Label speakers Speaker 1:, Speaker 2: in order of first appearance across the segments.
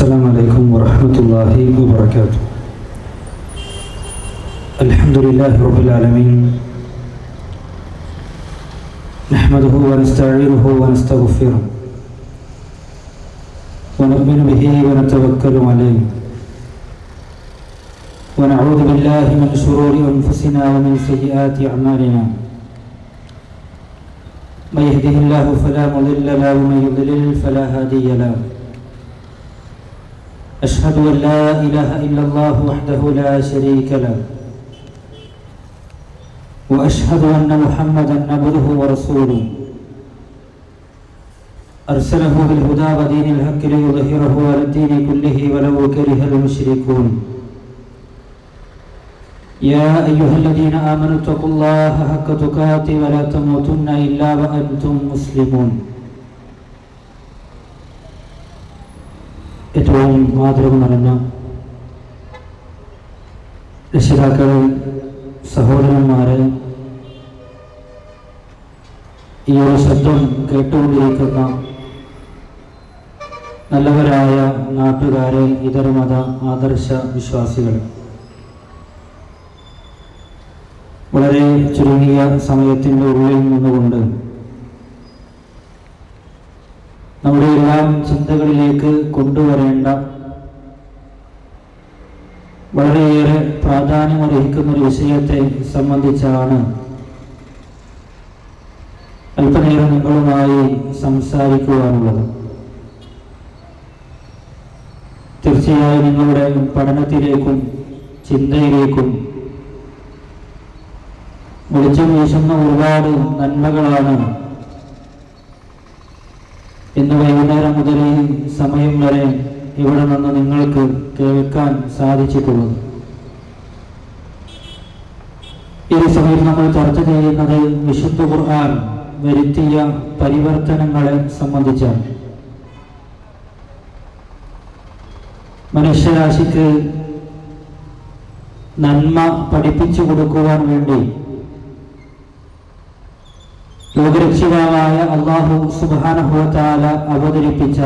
Speaker 1: السلام عليكم ورحمة الله وبركاته. الحمد لله رب العالمين، نحمده ونستعينه ونستغفره ونؤمن به ونتوكل عليه ونعوذ بالله من شرور أنفسنا ومن سيئات أعمالنا. من يهده الله فلا مضل له ومن يضلل فلا هادي له. أشهد أن لا إله إلا الله وحده لا شريك له، وأشهد أن محمدا عبده ورسوله أرسله بالهدى ودين الحق ليظهره على الدين كله ولو كره المشركون. يا أيها الذين آمنوا اتقوا الله حق تقاته ولا تموتن إلا وأنتم مسلمون. ഏറ്റവും മാതൃക നിറഞ്ഞ രക്ഷിതാക്കളെ, സഹോദരന്മാരെ, ഈ ഒരു ശബ്ദം കേട്ടുകൊണ്ടിരിക്കുന്ന നല്ലവരായ നാട്ടുകാരെ, ഇതരമത ആദർശ വിശ്വാസികൾ, വളരെ ചുരുങ്ങിയ സമയത്തിൻ്റെ ഉള്ളിൽ നിന്നുകൊണ്ട് നമ്മുടെ എല്ലാം ചിന്തകളിലേക്ക് കൊണ്ടുവരേണ്ട വളരെയേറെ പ്രാധാന്യമർഹിക്കുന്ന ഒരു വിഷയത്തെ സംബന്ധിച്ചാണ് അല്പനേരം നിങ്ങളുമായി സംസാരിക്കുവാനുള്ളത്. തീർച്ചയായും നിങ്ങളുടെ പഠനത്തിലേക്കും ചിന്തയിലേക്കും വെളിച്ചം വീശുന്ന ഒരുപാട് നന്മകളാണ് ഇന്ന് വൈകുന്നേരം മുതൽ ഈ സമയം വരെ ഇവിടെ നിന്ന് നിങ്ങൾക്ക് കേൾക്കാൻ സാധിച്ചിട്ടുള്ളത്. ഈ സമയത്ത് നമ്മൾ ചർച്ച ചെയ്യുന്നത് വിശുദ്ധ ഖുർആൻ വരുത്തിയ പരിവർത്തനങ്ങളെ സംബന്ധിച്ചാണ്. മനുഷ്യരാശിക്ക് നന്മ പഠിപ്പിച്ചു കൊടുക്കുവാൻ വേണ്ടി ലോകരക്ഷിതാവായ അല്ലാഹു സുബ്ഹാനഹു വ തആല അവതരിപ്പിച്ച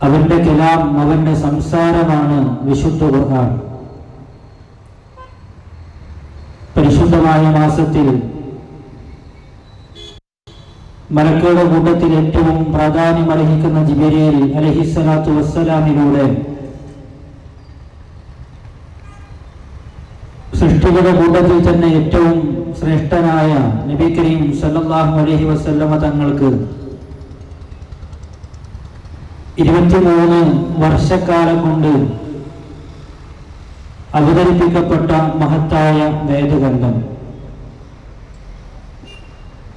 Speaker 1: അവന്റെ കലാം, അവന്റെ സംസാരമാണ് വിശുദ്ധ ഖുർആൻ. പരിശുദ്ധമായ മാസത്തിൽ മലക്കുകളുടെ കൂട്ടത്തിൽ ഏറ്റവും പ്രാധാന്യമർഹിക്കുന്ന ജിബ്രീൽ അലൈഹിസ്സലാത്തു വസ്സലാമിലൂടെ സൃഷ്ടികളുടെ കൂട്ടത്തിൽ തന്നെ ഏറ്റവും ശ്രേഷ്ഠനായ നബി കരീം സല്ലല്ലാഹു അലൈഹി വസല്ലമ തങ്ങൾക്ക് 23 വർഷക്കാലം കൊണ്ട് അവതരിപ്പിക്കപ്പെട്ട മഹത്തായ വേദഗ്രന്ഥം.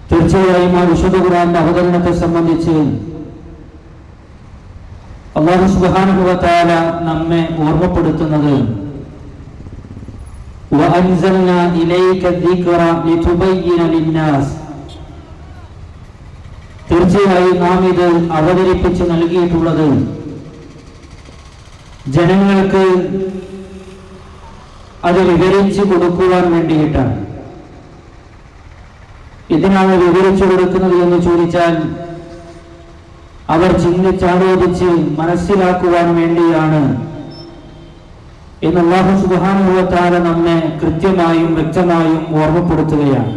Speaker 1: തീർച്ചയായും ആ വിശുദ്ധ ഖുർആന്റെ അവതരണത്തെ സംബന്ധിച്ച് അല്ലാഹു സുബ്ഹാനഹു വ തആല നമ്മെ ഓർമ്മപ്പെടുത്തുന്നത് وأنزلنا إليك الذكر لتبين للناس. തീർച്ചയായും നാം ഇത് അവതരിപ്പിച്ച് നൽകിയിട്ടുള്ളത് ജനങ്ങൾക്ക് അത് വിവരിച്ചു കൊടുക്കുവാൻ വേണ്ടിയിട്ടാണ്. ഇതിനാണ് വിവരിച്ചു കൊടുക്കുന്നത് എന്ന് ചോദിച്ചാൽ അവർ ചിന്തിച്ചാലോചിച്ച് മനസ്സിലാക്കുവാൻ വേണ്ടിയാണ് എന്ന് അല്ലാഹു സുബ്ഹാനഹു വ തആല നമ്മെ കൃത്യമായും വ്യക്തമായും ഓർമ്മപ്പെടുത്തുകയാണ്.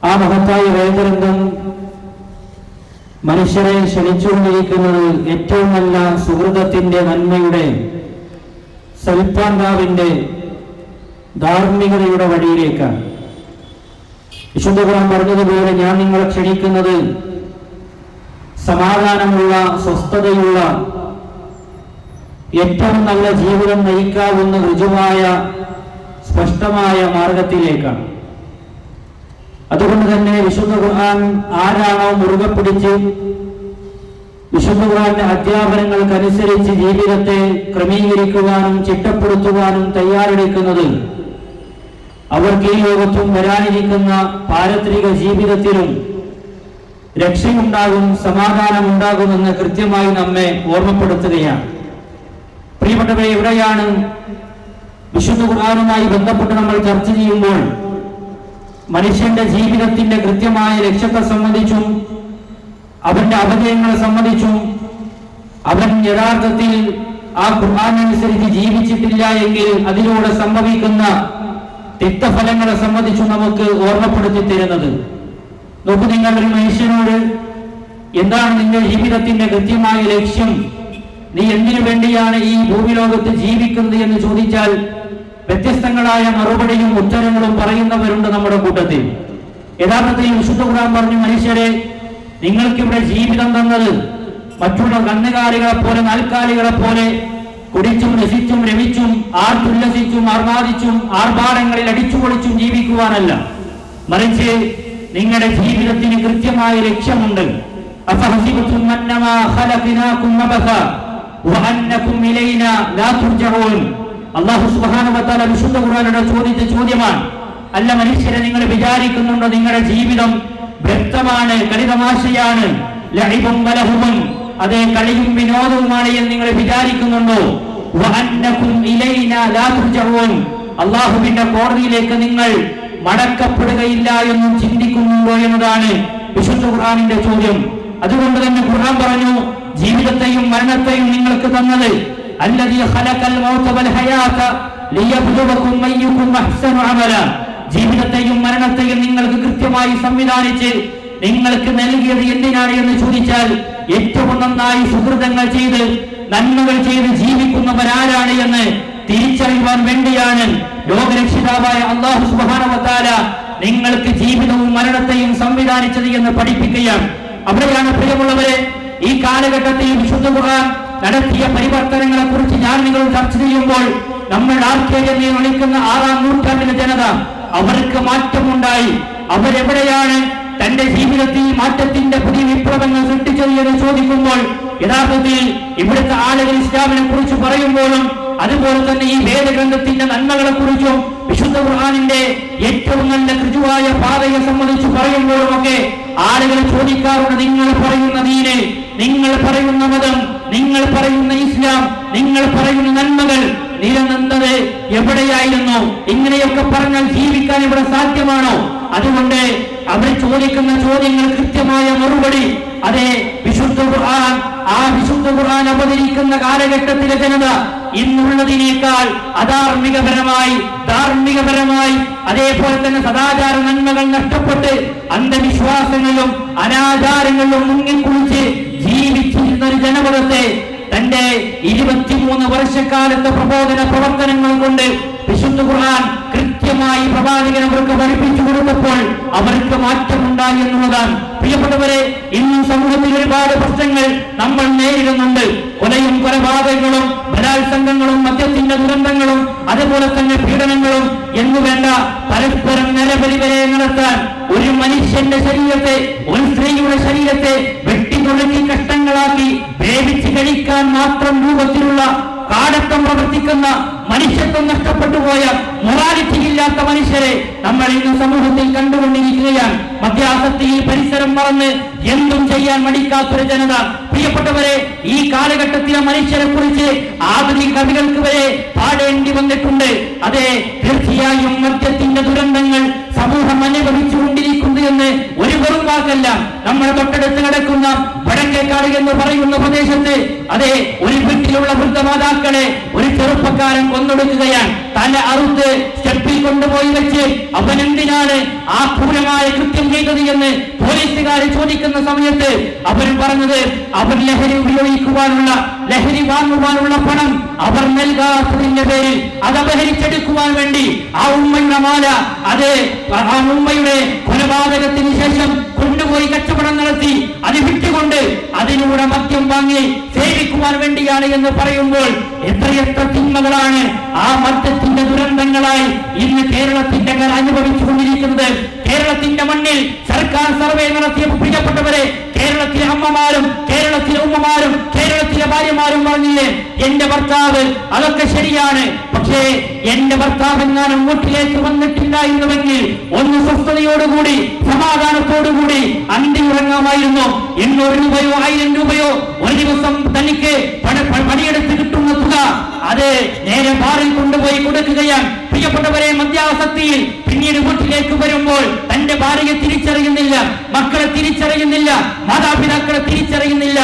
Speaker 1: ആ മഹത്തായ വേദഗ്രന്ഥം മനുഷ്യരെ ക്ഷണിച്ചുകൊണ്ടിരിക്കുന്നത് ഏറ്റവും നല്ല സുഹൃതത്തിന്റെ, നന്മയുടെ, സൽപ്പാന്താവിന്റെ, ധാർമ്മികതയുടെ വഴിയിലേക്കാണ്. വിശുദ്ധ ഖുർആൻ പറഞ്ഞതുപോലെ ഞാൻ നിങ്ങളെ ക്ഷണിക്കുന്നത് സമാധാനമുള്ള, സ്വസ്ഥതയുള്ള, ഏറ്റവും നല്ല ജീവിതം നയിക്കാവുന്ന ഋജുവായ സ്പഷ്ടമായ മാർഗത്തിലേക്കാണ്. അതുകൊണ്ട് തന്നെ വിശുദ്ധ ഖുർആൻ ആരാണോ മുറുകെ പിടിച്ച് വിശുദ്ധ ഖുർആന്റെ അധ്യാപനങ്ങൾക്കനുസരിച്ച് ജീവിതത്തെ ക്രമീകരിക്കുവാനും ചിട്ടപ്പെടുത്തുവാനും തയ്യാറെടുക്കുന്നത് അവർക്ക് ഈ ലോകത്തും വരാനിരിക്കുന്ന പാരത്രിക ജീവിതത്തിലും രക്ഷയുണ്ടാകും, സമാധാനമുണ്ടാകുമെന്ന് കൃത്യമായി നമ്മെ ഓർമ്മപ്പെടുത്തുകയാണ്. പ്രിയപ്പെട്ടവരെ, എവിടെയാണ് വിശുദ്ധ ഖുർആനുമായി ബന്ധപ്പെട്ട് നമ്മൾ ചർച്ച ചെയ്യുമ്പോൾ മനുഷ്യന്റെ ജീവിതത്തിന്റെ കൃത്യമായ ലക്ഷ്യത്തെ സംബന്ധിച്ചും അവന്റെ അവധേയങ്ങളെ സംബന്ധിച്ചും അവൻ യഥാർത്ഥത്തിൽ ആ ഖുർആനനുസരിച്ച് ജീവിച്ചിട്ടില്ല എങ്കിൽ അതിലൂടെ സംഭവിക്കുന്ന തിക്തഫലങ്ങളെ സംബന്ധിച്ചും നമുക്ക് ഓർമ്മപ്പെടുത്തി തരുന്നത്. നോക്കൂ, നിങ്ങൾ ഒരു മനുഷ്യനോട് എന്താണ് നിന്റെ ജീവിതത്തിന്റെ കൃത്യമായ ലക്ഷ്യം, നീ എന്തിനു വേണ്ടിയാണ് ഈ ഭൂമിലോകത്ത് ജീവിക്കുന്നത് എന്ന് ചോദിച്ചാൽ വ്യത്യസ്തങ്ങളായ മറുപടിയും ഉത്തരങ്ങളും പറയുന്നവരുണ്ട് നമ്മുടെ കൂട്ടത്തിൽ. യഥാർത്ഥത്തിൽ വിശുദ്ധ ഖുർആൻ പറഞ്ഞു, മനുഷ്യരെ, നിങ്ങൾക്കിവിടെ ജീവിതം തന്നത് മറ്റുള്ള കന്നുകാലികളെ പോലെ നാൽക്കാലികളെ പോലെ കുടിച്ചും രസിച്ചും രമിച്ചും ആർത്തുല്ലസിച്ചും ആർമാദിച്ചും ആർഭാടങ്ങളിൽ അടിച്ചുപൊളിച്ചും ജീവിക്കുവാനല്ല, മറിച്ച് നിങ്ങളുടെ ജീവിതത്തിന് കൃത്യമായ ലക്ഷ്യമുണ്ട്. അഫഹസിബതും അന്നമാ ഖലഖനാകും അബസ വഅന്നകും ഇലൈനാ ലാ തുർജഊൻ. അല്ലാഹു സുബ്ഹാനഹു വ തആല വിശുദ്ധ ഖുർആനിലൂടെ ചോദിച്ച ചോദ്യമാണ്, അല്ല മനുഷ്യരെ, നിങ്ങൾ വിചാരിക്കുന്നുണ്ടോ നിങ്ങളുടെ ജീവിതം വ്യക്തമാണ്, കളിതമാശയാണ്, ലഹിബും വലഹുവും, അതേ കളിയും വിനോദവുമാണ് എന്ന് നിങ്ങൾ വിചാരിക്കുന്നുണ്ടോ? വഅന്നകും ഇലൈനാ ലാ തുർജഊൻ, അല്ലാഹുവിന്റെ കോടതിയിലേക്ക് നിങ്ങൾ മടക്കപ്പെടുകയില്ല എന്നും ചിന്തിക്കുന്നുണ്ടോ എന്നതാണ് വിശുദ്ധ ഖുർആനിന്റെ ചോദ്യം. അതുകൊണ്ട് തന്നെ ഖുർആൻ പറഞ്ഞു, ജീവിതത്തെയും മരണത്തെയും നിങ്ങൾക്ക് തന്നത് അല്ലദീ ഖലഖൽ മൗത വൽ ഹയാത ലിയബ്ലുവകും അയ്യുകും അഹ്സനു അമല. ജീവിതത്തെയും മരണത്തെയും നിങ്ങൾക്ക് കൃത്യമായി സംവിധാനിച്ച് നിങ്ങൾക്ക് നൽകിയത് എന്തിനാണ് എന്ന് ചോദിച്ചാൽ ഏറ്റവും നന്നായി സുഹൃതങ്ങൾ ചെയ്ത് നന്മകൾ ചെയ്ത് ജീവിക്കുന്നവരാരാണ് എന്ന് തിരിച്ചറിയുവാൻ വേണ്ടിയാണ് ലോകരക്ഷിതാവായ അല്ലാഹു സുബ്ഹാനഹു വ തആല നിങ്ങൾക്ക് ജീവിതവും മരണത്തെയും സംവിധാനിച്ചത് എന്ന് പഠിപ്പിക്കുകയാണ്. അവിടെയാണ് പ്രിയമുള്ളവരെ, ഈ കാലഘട്ടത്തിൽ വിശുദ്ധ ഖുർആൻ നടത്തിയ പരിവർത്തനങ്ങളെ കുറിച്ച് ഞാൻ നിങ്ങൾ ചർച്ച ചെയ്യുമ്പോൾ നമ്മൾ ആർക്കേജ് എന്ന് വിളിക്കുന്ന 6-ാം നൂറ്റാണ്ടിലെ ജനത, അവർക്ക് മാറ്റമുണ്ടായി. അവരെവിടെയാണ് തന്റെ ജീവിതത്തിൽ മാറ്റത്തിന്റെ പുതിയ വിപ്ലവങ്ങൾ സൃഷ്ടിച്ചത് എന്ന് ചോദിക്കുമ്പോൾ യഥാർത്ഥത്തിൽ ഇവിടുത്തെ ആളുകൾ ഇസ്ലാമിനെ കുറിച്ച് പറയുമ്പോഴും അതുപോലെ തന്നെ ഈ വേദഗ്രന്ഥത്തിന്റെ നന്മകളെ കുറിച്ചും വിശുദ്ധ ഖുർആനിന്റെ ഏറ്റവും നല്ല ഋജുവായ പാതയെ സംബന്ധിച്ച് പറയുമ്പോഴും ഒക്കെ ആളുകൾ ചോദിക്കാറുണ്ട്, നിങ്ങൾ പറയുന്ന ദീന്, നിങ്ങൾ പറയുന്ന മതം, നിങ്ങൾ പറയുന്ന ഇസ്ലാം, നിങ്ങൾ പറയുന്ന നന്മകൾ നിലനിന്നത് എവിടെയായിരുന്നു? ഇങ്ങനെയൊക്കെ പറഞ്ഞാൽ ജീവിക്കാൻ ഇവിടെ സാധ്യമാണോ? അതുകൊണ്ട് അവർ ചോദിക്കുന്ന ചോദ്യങ്ങൾ കൃത്യമായ മറുപടി അതെ വിശുദ്ധ ഖുർആൻ, ആ വിശുദ്ധ ഖുർആൻ അവതരിക്കുന്ന കാലഘട്ടത്തിലെ ജനത ഇന്നുള്ളതിനേക്കാൾ ധാർമ്മികപരമായി അതേപോലെ തന്നെ സദാചാര നന്മകൾ നഷ്ടപ്പെട്ട് അന്ധവിശ്വാസങ്ങളിലും അനാചാരങ്ങളിലും മുങ്ങിക്കുളിച്ച് ജീവിച്ചിരുന്ന ഒരു ജനപദത്തെ തന്റെ 23 വർഷക്കാലത്തെ പ്രബോധന പ്രവർത്തനങ്ങൾ കൊണ്ട് വിശുദ്ധ ഖുർആൻ കൃത്യമായി പ്രവാചകൻ അവർക്ക് പഠിപ്പിച്ചു കൊടുത്തപ്പോൾ അവർക്ക് മാറ്റമുണ്ടായി എന്നുള്ളതാണ്. പ്രിയപ്പെട്ടവരെ, ഇന്നും സമൂഹത്തിൽ ഒരുപാട് പ്രശ്നങ്ങൾ നമ്മൾ നേരിടുന്നുണ്ട്. കൊലയും കൊലപാതകങ്ങളും ബലാത്സംഗങ്ങളും മദ്യത്തിന്റെ ദുരന്തങ്ങളും അതുപോലെ തന്നെ പീഡനങ്ങളും എന്നുവേണ്ട പരസ്പരം നിരബലി വരെ നടത്താൻ ഒരു മനുഷ്യന്റെ ശരീരത്തെ, ഒരു സ്ത്രീയുടെ ശരീരത്തെ വെട്ടിനുറുക്കി കഷ്ടങ്ങളാക്കി വേവിച്ച് കഴിക്കാൻ മാത്രം രൂപത്തിലുള്ള കാടക്കം പ്രവർത്തിക്കുന്ന, മനുഷ്യത്വം നഷ്ടപ്പെട്ടു പോയ, മൊറാലിറ്റി ഇല്ലാത്ത മനുഷ്യരെ നമ്മൾ ഇന്ന് സമൂഹത്തിൽ കണ്ടുകൊണ്ടിരിക്കുകയാണ്. മദ്യാസക്തിയിൽ പരിസരം മറന്ന് എന്തും ചെയ്യാൻ മടിക്കാത്തൊരു ജനത. പ്രിയപ്പെട്ടവരെ, ഈ കാലഘട്ടത്തിലെ മനുഷ്യരെ കുറിച്ച് ആധുനിക കവികൾക്ക് വരെ പാടേണ്ടി വന്നിട്ടുണ്ട്. അതെ, തീർച്ചയായും മദ്യത്തിന്റെ ദുരന്തങ്ങൾ സമൂഹം അനുഭവിച്ചുകൊണ്ടിരിക്കുന്നു എന്ന് ഒരു വെറും വാക്കല്ല. നമ്മുടെ തൊട്ടടുത്ത് കിടക്കുന്ന വടക്കേക്കാട് എന്ന് പറയുന്ന പ്രദേശത്ത് അതെ ഒരു വീട്ടിലുള്ള വൃദ്ധമാതാക്കളെ ഒരു ചെറുപ്പക്കാരൻ കൊന്നൊടുക്കുകയാണ്. തല അറുത്ത് സ്റ്റെപ്പിൽ കൊണ്ടുപോയി വെച്ച് അവൻ എന്തിനാണ് ആ ക്രൂരമായ കൃത്യം ചെയ്തത് എന്ന് പോലീസുകാരെ ചോദിക്കുന്ന സമയത്ത് അവർ പറഞ്ഞത് അവർ ലഹരി ഉപയോഗിക്കുവാനുള്ള, ലഹരി വാങ്ങുവാനുള്ള പണം അവർ നൽകാത്തതിന്റെ പേരിൽ അത് അപഹരിച്ചെടുക്കുവാൻ വേണ്ടി ആ ഉമ്മയുടെ മാല, അത് ആ ഉമ്മയുടെ കൊലപാതകത്തിന് ശേഷം കൊണ്ടുപോയി കച്ചവടം നടത്തി അത് വിട്ടുകൊണ്ട് അതിലൂടെ മദ്യം വാങ്ങി സേവിക്കുവാൻ വേണ്ടിയാണ് എന്ന് പറയുമ്പോൾ എത്രയെത്ര തിന്മകളാണ് ആ മദ്യത്തിന്റെ ദുരന്തങ്ങളായി ഇന്ന് കേരളത്തിന്റെ അനുഭവിച്ചുകൊണ്ടിരിക്കുന്നത്. കേരളത്തിന്റെ മണ്ണിൽ സർക്കാർ സർവേ നടത്തിയപ്പോൾ പ്രിയപ്പെട്ടവരെ, കേരളത്തിലെ അമ്മമാരും കേരളത്തിലെ ഉമ്മമാരും കേരളത്തിലെ ഭാര്യമാരും പറഞ്ഞില്ലേ, എന്റെ ഭർത്താവ് അതൊക്കെ ശരിയാണ്, പക്ഷേ എന്റെ ഭർത്താവ് എങ്ങാനും വീട്ടിലേക്ക് വന്നിട്ടില്ലായിരുന്നുവെങ്കിൽ ഒന്ന് സ്വസ്ഥതയോടുകൂടി സമാധാനത്തോടുകൂടി അന്തി ഉറങ്ങാമായിരുന്നു. 800 രൂപയോ 1000 രൂപയോ ഒരു ദിവസം തനിക്ക് പണിയെടുത്ത് കിട്ടുന്ന തുക അത് നേരെ ബാറിൽ കൊണ്ടുപോയി കൊടുക്കുകയാണ്. പ്രിയപ്പെട്ടവരെ, മദ്യാസക്തിയിൽ പിന്നീട് വീട്ടിലേക്ക് വരുമ്പോൾ തന്റെ ഭാര്യയെ തിരിച്ചറിയുന്നില്ല, മക്കളെ തിരിച്ചറിയുന്നില്ല, മാതാപിതാക്കളെ തിരിച്ചറിയുന്നില്ല.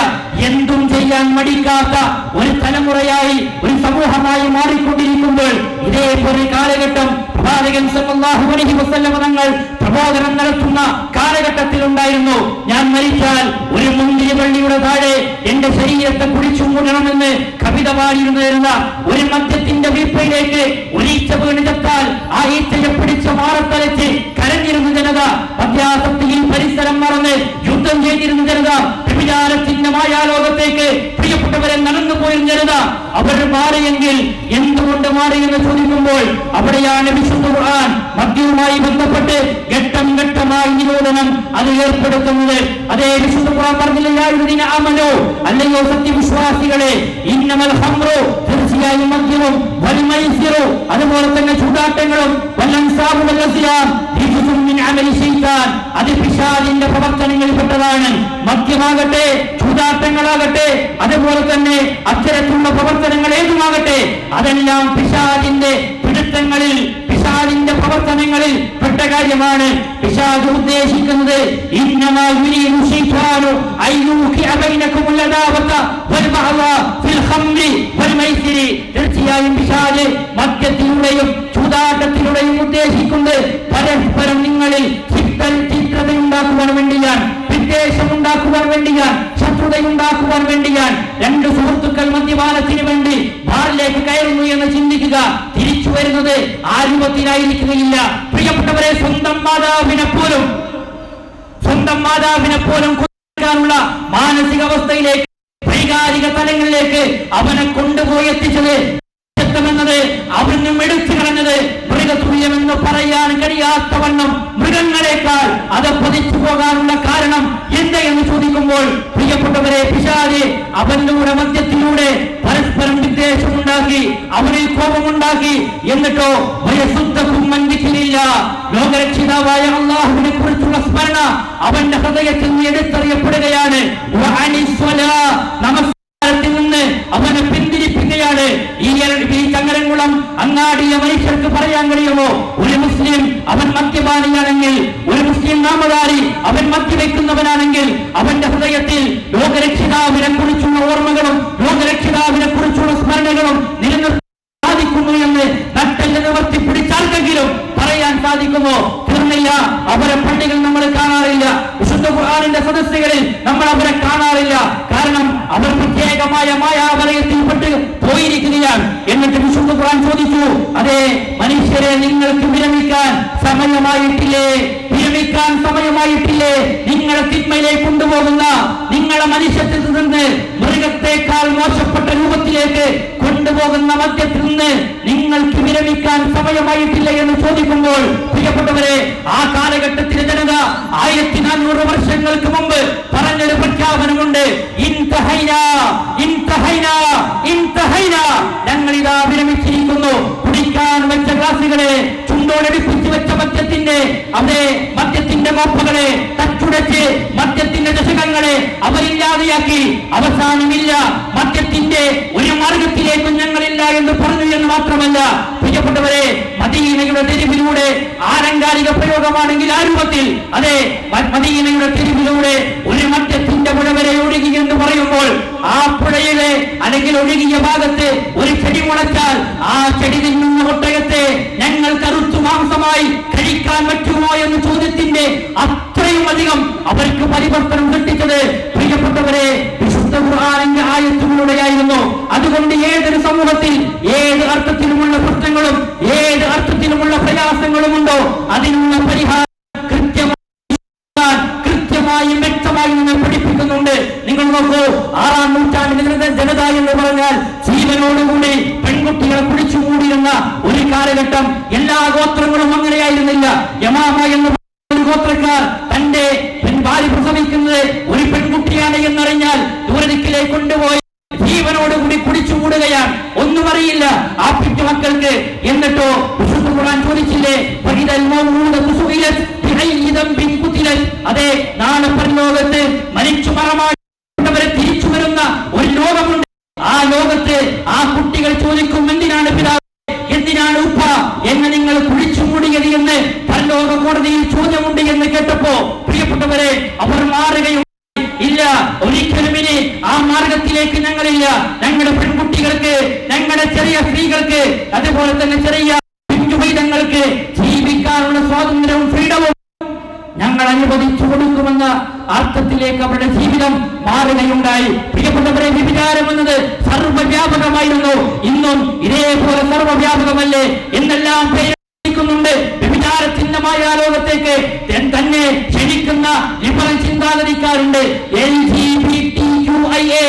Speaker 1: എന്തും ചെയ്യാൻ മടിക്കാത്ത ഒരു തലമുറയായി, ഒരു സമൂഹമായി മാറിക്കൊണ്ടിരിക്കുമ്പോൾ ഇതേപോലെ കാലഘട്ടം പ്രവാചകൻ സല്ലല്ലാഹു അലൈഹി വസല്ലം തങ്ങൾ പ്രബോധനം നടത്തുന്ന കാലഘട്ടത്തിൽ ഉണ്ടായിരുന്നു. ഞാൻ മരിച്ചാൽ ഒരു മുന്തിരി വള്ളിയുടെ താഴെ എന്റെ ശരീരത്തെ കുടിച്ചു മൂടണമെന്ന് കവിത പാടിയിരുന്ന ഒരു മദ്യത്തിന്റെ വീപ്പയിലേക്ക് ഒരീച്ച വീണ് ചത്താൽ ആ ഈച്ചയെ പിടിച്ച മാറത്തലച്ച് കരഞ്ഞിരുന്ന ജനത, മദ്യാസക്തിയിൽ പരിസരം മറന്ന് യുദ്ധം ചെയ്തിരുന്ന ജനത, വിചാരത്തിന്റെ മായാലോകത്തേക്ക് പ്രിയപ്പെട്ടവരെ നടന്നു പോയിരുന്ന ജനത, അവർ മാറിയെങ്കിൽ എന്തുകൊണ്ട് മാറിയെന്ന് ചോദിക്കുമ്പോൾ അവിടെയാണ് വിശുദ്ധ ഖുർആൻ മദ്യവുമായി ബന്ധപ്പെട്ട് ഘട്ടം ഘട്ടമായി നിരോധനം അത് ഏർപ്പെടുത്തുന്നത്. അതേ വിശുദ്ധ ഖുർആൻ പറഞ്ഞില്ല, അല്ലയോ സത്യവിശ്വാസികളെ, ഇന്നമൽ ഹംറു, തീർച്ചയായും മദ്യവും, വൽ മൈസിറു, അതുപോലെ തന്നെ ചൂതാട്ടങ്ങളും, വല്ലൻസാബു വല്ലസിയാം റിജ്സും മിൻ അമലി ശൈത്താൻ, അത് പിശാചിന്റെ പ്രവർത്തനങ്ങളിൽപ്പെട്ടതാണ്. മദ്യമാകട്ടെ, ചൂതാട്ടങ്ങളാകട്ടെ, അതുപോലെ തന്നെ അത്തരത്തിലുള്ള പ്രവർത്തനങ്ങൾ ഏതുമാകട്ടെ, അതെല്ലാം പിശാചിന്റെ പിടുത്തങ്ങളിൽ, പിശാചിന്റെ പ്രവർത്തനങ്ങളിൽ പെട്ട കാര്യമാണ്. പിശാച് ഉദ്ദേശിക്കുന്നത് ഇന്നമാ യുരീദു ശൈത്താനു അയ്യൂഖിഅ ബൈനകുമുൽ അദാവത വൽ ബഅദ ഫിൽ ഖംരി വൽ മൈസിരി, തീർച്ചയായും പിശാച് മദ്യത്തിലൂടെയും ചൂതാട്ടത്തിലൂടെയും ഉദ്ദേശിക്കുന്നത് പരസ്പരം നിങ്ങളിൽ ചിത്രതയുണ്ടാക്കുവാൻ വേണ്ടിയാണ്, വിദ്വേഷമുണ്ടാക്കുവാൻ വേണ്ടിയാണ്, ശത്രുതയുണ്ടാക്കുവാൻ വേണ്ടിയാണ്. രണ്ട് സുഹൃത്തുക്കൾ മദ്യപാനത്തിന് വേണ്ടി ബാറിലേക്ക് കയറുന്നു എന്ന് ചിന്തിക്കുക, തിരിച്ചു വരുന്നത് ആ രൂപത്തിലായിരിക്കുകയില്ല. പ്രിയപ്പെട്ടവരെ, സ്വന്തം മാതാവിനെ പോലും കൊല്ലാനുള്ള മാനസികാവസ്ഥയിലേക്ക്, വൈകാരിക തലങ്ങളിലേക്ക് അവനെ കൊണ്ടുപോയി എത്തിച്ചത് എന്നത് അവനും എടുത്തു കളഞ്ഞത് മൃഗതുല്യമെന്ന് പറയാൻ കഴിയാത്തവണ്ണം മൃഗങ്ങളെക്കാൾ അത് പതിച്ചു പോകാനുള്ള കാരണം എന്താ എന്ന് ചോദിക്കുമ്പോൾ, പ്രിയപ്പെട്ടവരെ, പിശാച് അവനിലൂടെ മദ്യത്തിലൂടെ പരസ്പരം വിദ്വേഷമുണ്ടാക്കി, അവനിൽ കോപമുണ്ടാക്കി, എന്നിട്ടോ വയസ്സുദ്ധക്കും മൻവിച്ചില്ല, ലോകരക്ഷിതാവായ അല്ലാഹുവിനെ കുറിച്ചുള്ള സ്മരണ അവന്റെ ഹൃദയത്തിൽ നിന്ന് എടുത്തറിയപ്പെടുകയാണ്. നമസ്കാരത്തിൽ നിന്ന് അവനെ പിന്തിരിപ്പിക്കുകയാണ്. ഈ ചങ്ങരംകുളം അങ്ങാടിയ മനുഷ്യർക്ക് പറയാൻ കഴിയുമോ, ഒരു മുസ്ലിം അവൻ മദ്യപാനിയാണെങ്കിൽ, ഒരു മുസ്ലിം നാമധാരി അവൻ മദ്യവെക്കുന്നവനാണെങ്കിൽ അവന്റെ ഹൃദയത്തിൽ ലോകരക്ഷിതാവിനെ കുറിച്ചുള്ള ഓർമ്മകളും ലോകരക്ഷിതാവിനെ കുറിച്ചുള്ള സ്മരണകളും നിലനിർത്താൻ സാധിക്കുന്നു എന്ന് നട്ടെല്ല് നിവർത്തി പിടിച്ചാർക്കെങ്കിലും പറയാൻ സാധിക്കുമോ? തീർന്നില്ല. അവരെ പള്ളികൾ നമ്മൾ കാണാറില്ല, വിശുദ്ധ ഖുർആനിന്റെ സദസ്സുകളിൽ നമ്മൾ അവരെ കാണാറില്ല. കാരണം അവർ പ്രത്യേകമായ മായാവലയത്തിൽപ്പെട്ട് പോയിരിക്കുകയാണ്. എന്നിട്ട് വിശുദ്ധ ഖുർആൻ ചോദിച്ചു, അതേ മനുഷ്യരെ, നിങ്ങൾക്ക് വിരമിക്കാൻ സമയമായിട്ടില്ലേ? വിരമിക്കാൻ സമയമായിട്ടില്ലേ? നിങ്ങളെ തിന്മയിലേക്ക് കൊണ്ടുപോകുന്ന, നിങ്ങളെ മനുഷ്യത്തിൽ നിന്ന് മൃഗത്തെക്കാൾ മോശപ്പെട്ട രൂപത്തിലേക്ക് കൊണ്ടുപോകുന്ന മദ്യത്തിൽ നിന്ന് നിങ്ങൾക്ക് വിരമിക്കാൻ സമയമായിട്ടില്ല എന്ന് ചോദിക്കുമ്പോൾ, പ്രിയപ്പെട്ടവരെ, ആ കാലഘട്ടത്തിലെ ജനത 1400 വർഷങ്ങൾക്ക് മുമ്പ് പറഞ്ഞൊരു പ്രഖ്യാപനമുണ്ട്, ഞങ്ങളിതാ വിരമിച്ചിരിക്കുന്നു. കുടിക്കാൻ വെച്ച ഗ്ലാസുകളെ, ചുണ്ടോടടുപ്പിച്ച് വെച്ച മദ്യത്തിന്റെ കോപ്പകളെ തച്ചുടച്ച് മദ്യത്തിന്റെ ദശകങ്ങളെ അവരില്ലാതെയാക്കി. അവസാനമില്ല, മദ്യത്തിന്റെ ഒരു മാർഗത്തിലേക്കും ഞങ്ങളില്ല എന്ന് പറഞ്ഞു എന്ന് മാത്രമല്ല, പ്രിയപ്പെട്ടവരെ, മദീനയുടെ തെരുവിലൂടെ, ആലങ്കാരിക പ്രയോഗമാണെങ്കിൽ ആ രൂപത്തിൽ, അതെ, മദീനയുടെ തെരുവിലൂടെ ഒരു മദ്യത്തിന്റെ പുഴ വരെ ഒഴുകി എന്ന് പറയുമ്പോൾ, ആ പുഴയിലെ അല്ലെങ്കിൽ ഒഴുകിയ ഭാഗത്ത് ഒരു ചെടി മുളച്ചാൽ ആ ചെടി തിന്നുന്ന ഒട്ടകത്തെ ഞങ്ങൾ കറുത്തു മാംസമായി കഴിക്കാൻ പറ്റുമോ എന്ന ചോദ്യത്തിന്റെ അത്രയും അധികം അവർക്ക് പരിവർത്തനം സൃഷ്ടിച്ചത്, പ്രിയപ്പെട്ടവരെ, വിശുദ്ധ ഖുർആനിന്റെ ആയത്തുകളിലൂടെയായിരുന്നു. അതുകൊണ്ട് ഏതൊരു സമൂഹത്തിൽ ഏത് അർത്ഥത്തിലുമുള്ള പ്രശ്നങ്ങളും ഏത് അർത്ഥത്തിലുമുള്ള പ്രയാസങ്ങളും ഉണ്ടോ, അതിനുള്ള പരിഹാരം കൃത്യമായും വ്യക്തമായി നിങ്ങൾ പഠിപ്പിക്കുന്നുണ്ട്. നിങ്ങൾ നോക്കൂ, 6-ാം നൂറ്റാണ്ടിലെ ജനത എന്ന് പറഞ്ഞാൽ ജീവനോടുകൂടി പെൺകുട്ടികളെ കുടിച്ചു മൂടിയിരുന്ന ഒരു കാലഘട്ടം. എല്ലാ ഗോത്രങ്ങളും അങ്ങനെയായിരുന്നില്ല. യമാമ എന്ന ഒരു ഗോത്രക്കാർ തന്റെ ഭാര്യ പ്രസവിക്കുന്നത് ഒരു പെൺകുട്ടിയാണ് എന്നറിഞ്ഞാൽ ദൂരദിക്കിലേക്ക് കൊണ്ടുപോയി ജീവനോടുകൂടി കുടിച്ചു മൂടുകയാണ്. ഒന്നും അറിയില്ല ആ പിറ്റുമക്കൾക്ക്. എന്നിട്ടോ വിശുദ്ധ ഖുർആൻ ചോദിച്ചില്ലേ, അതെ, നാളെ പരലോകത്ത് മരിച്ചു മറമാട്ടവരെ തിരിച്ചു വരുന്ന ഒരു ലോകമുണ്ട്. ആ ലോകത്ത് ആ കുട്ടികൾ ചോദിക്കും, എന്തിനാണ് പിതാവ്, എന്തിനാണ് ഉപ്പ എന്ന് നിങ്ങൾ കുഴിച്ചു മൂടിയത് എന്ന് പരലോക കോടതിയിൽ ചോദ്യമുണ്ട് എന്ന് കേട്ടപ്പോ പ്രിയപ്പെട്ടവരെ അവർ മാറുകയും ഇല്ല. ഒരിക്കലും ഇനി ആ മാർഗത്തിലേക്ക് ഞങ്ങളില്ല. ഞങ്ങളുടെ പെൺകുട്ടികൾക്ക്, ഞങ്ങളുടെ ചെറിയ സ്ത്രീകൾക്ക്, അതുപോലെ തന്നെ ചെറിയ പിഞ്ചുപൈതങ്ങൾക്ക് ജീവിക്കാനുള്ള സ്വാതന്ത്ര്യവും ഫ്രീഡവും ഞങ്ങൾ അനുവദിച്ചു കൊടുക്കുമെന്ന അർത്ഥത്തിലേക്ക് അവരുടെ ജീവിതം മാറുകയുണ്ടായി. പ്രിയപ്പെട്ടവരെ, വ്യഭിചാരം എന്നത് സർവ്വവ്യാപകമായിരുന്നു. ഇന്നും ഇതേപോലെ സർവ്വവ്യാപകമല്ലേ എന്നെല്ലാം പേരിക്കുന്നുണ്ട്. വ്യഭിചാരത്തിന്റെ മായാലോകത്തേക്ക് തന്നെ ക്ഷണിക്കുന്ന ലിബറൽ ചിന്താഗതിക്കാരുണ്ട്. LGBTQIA+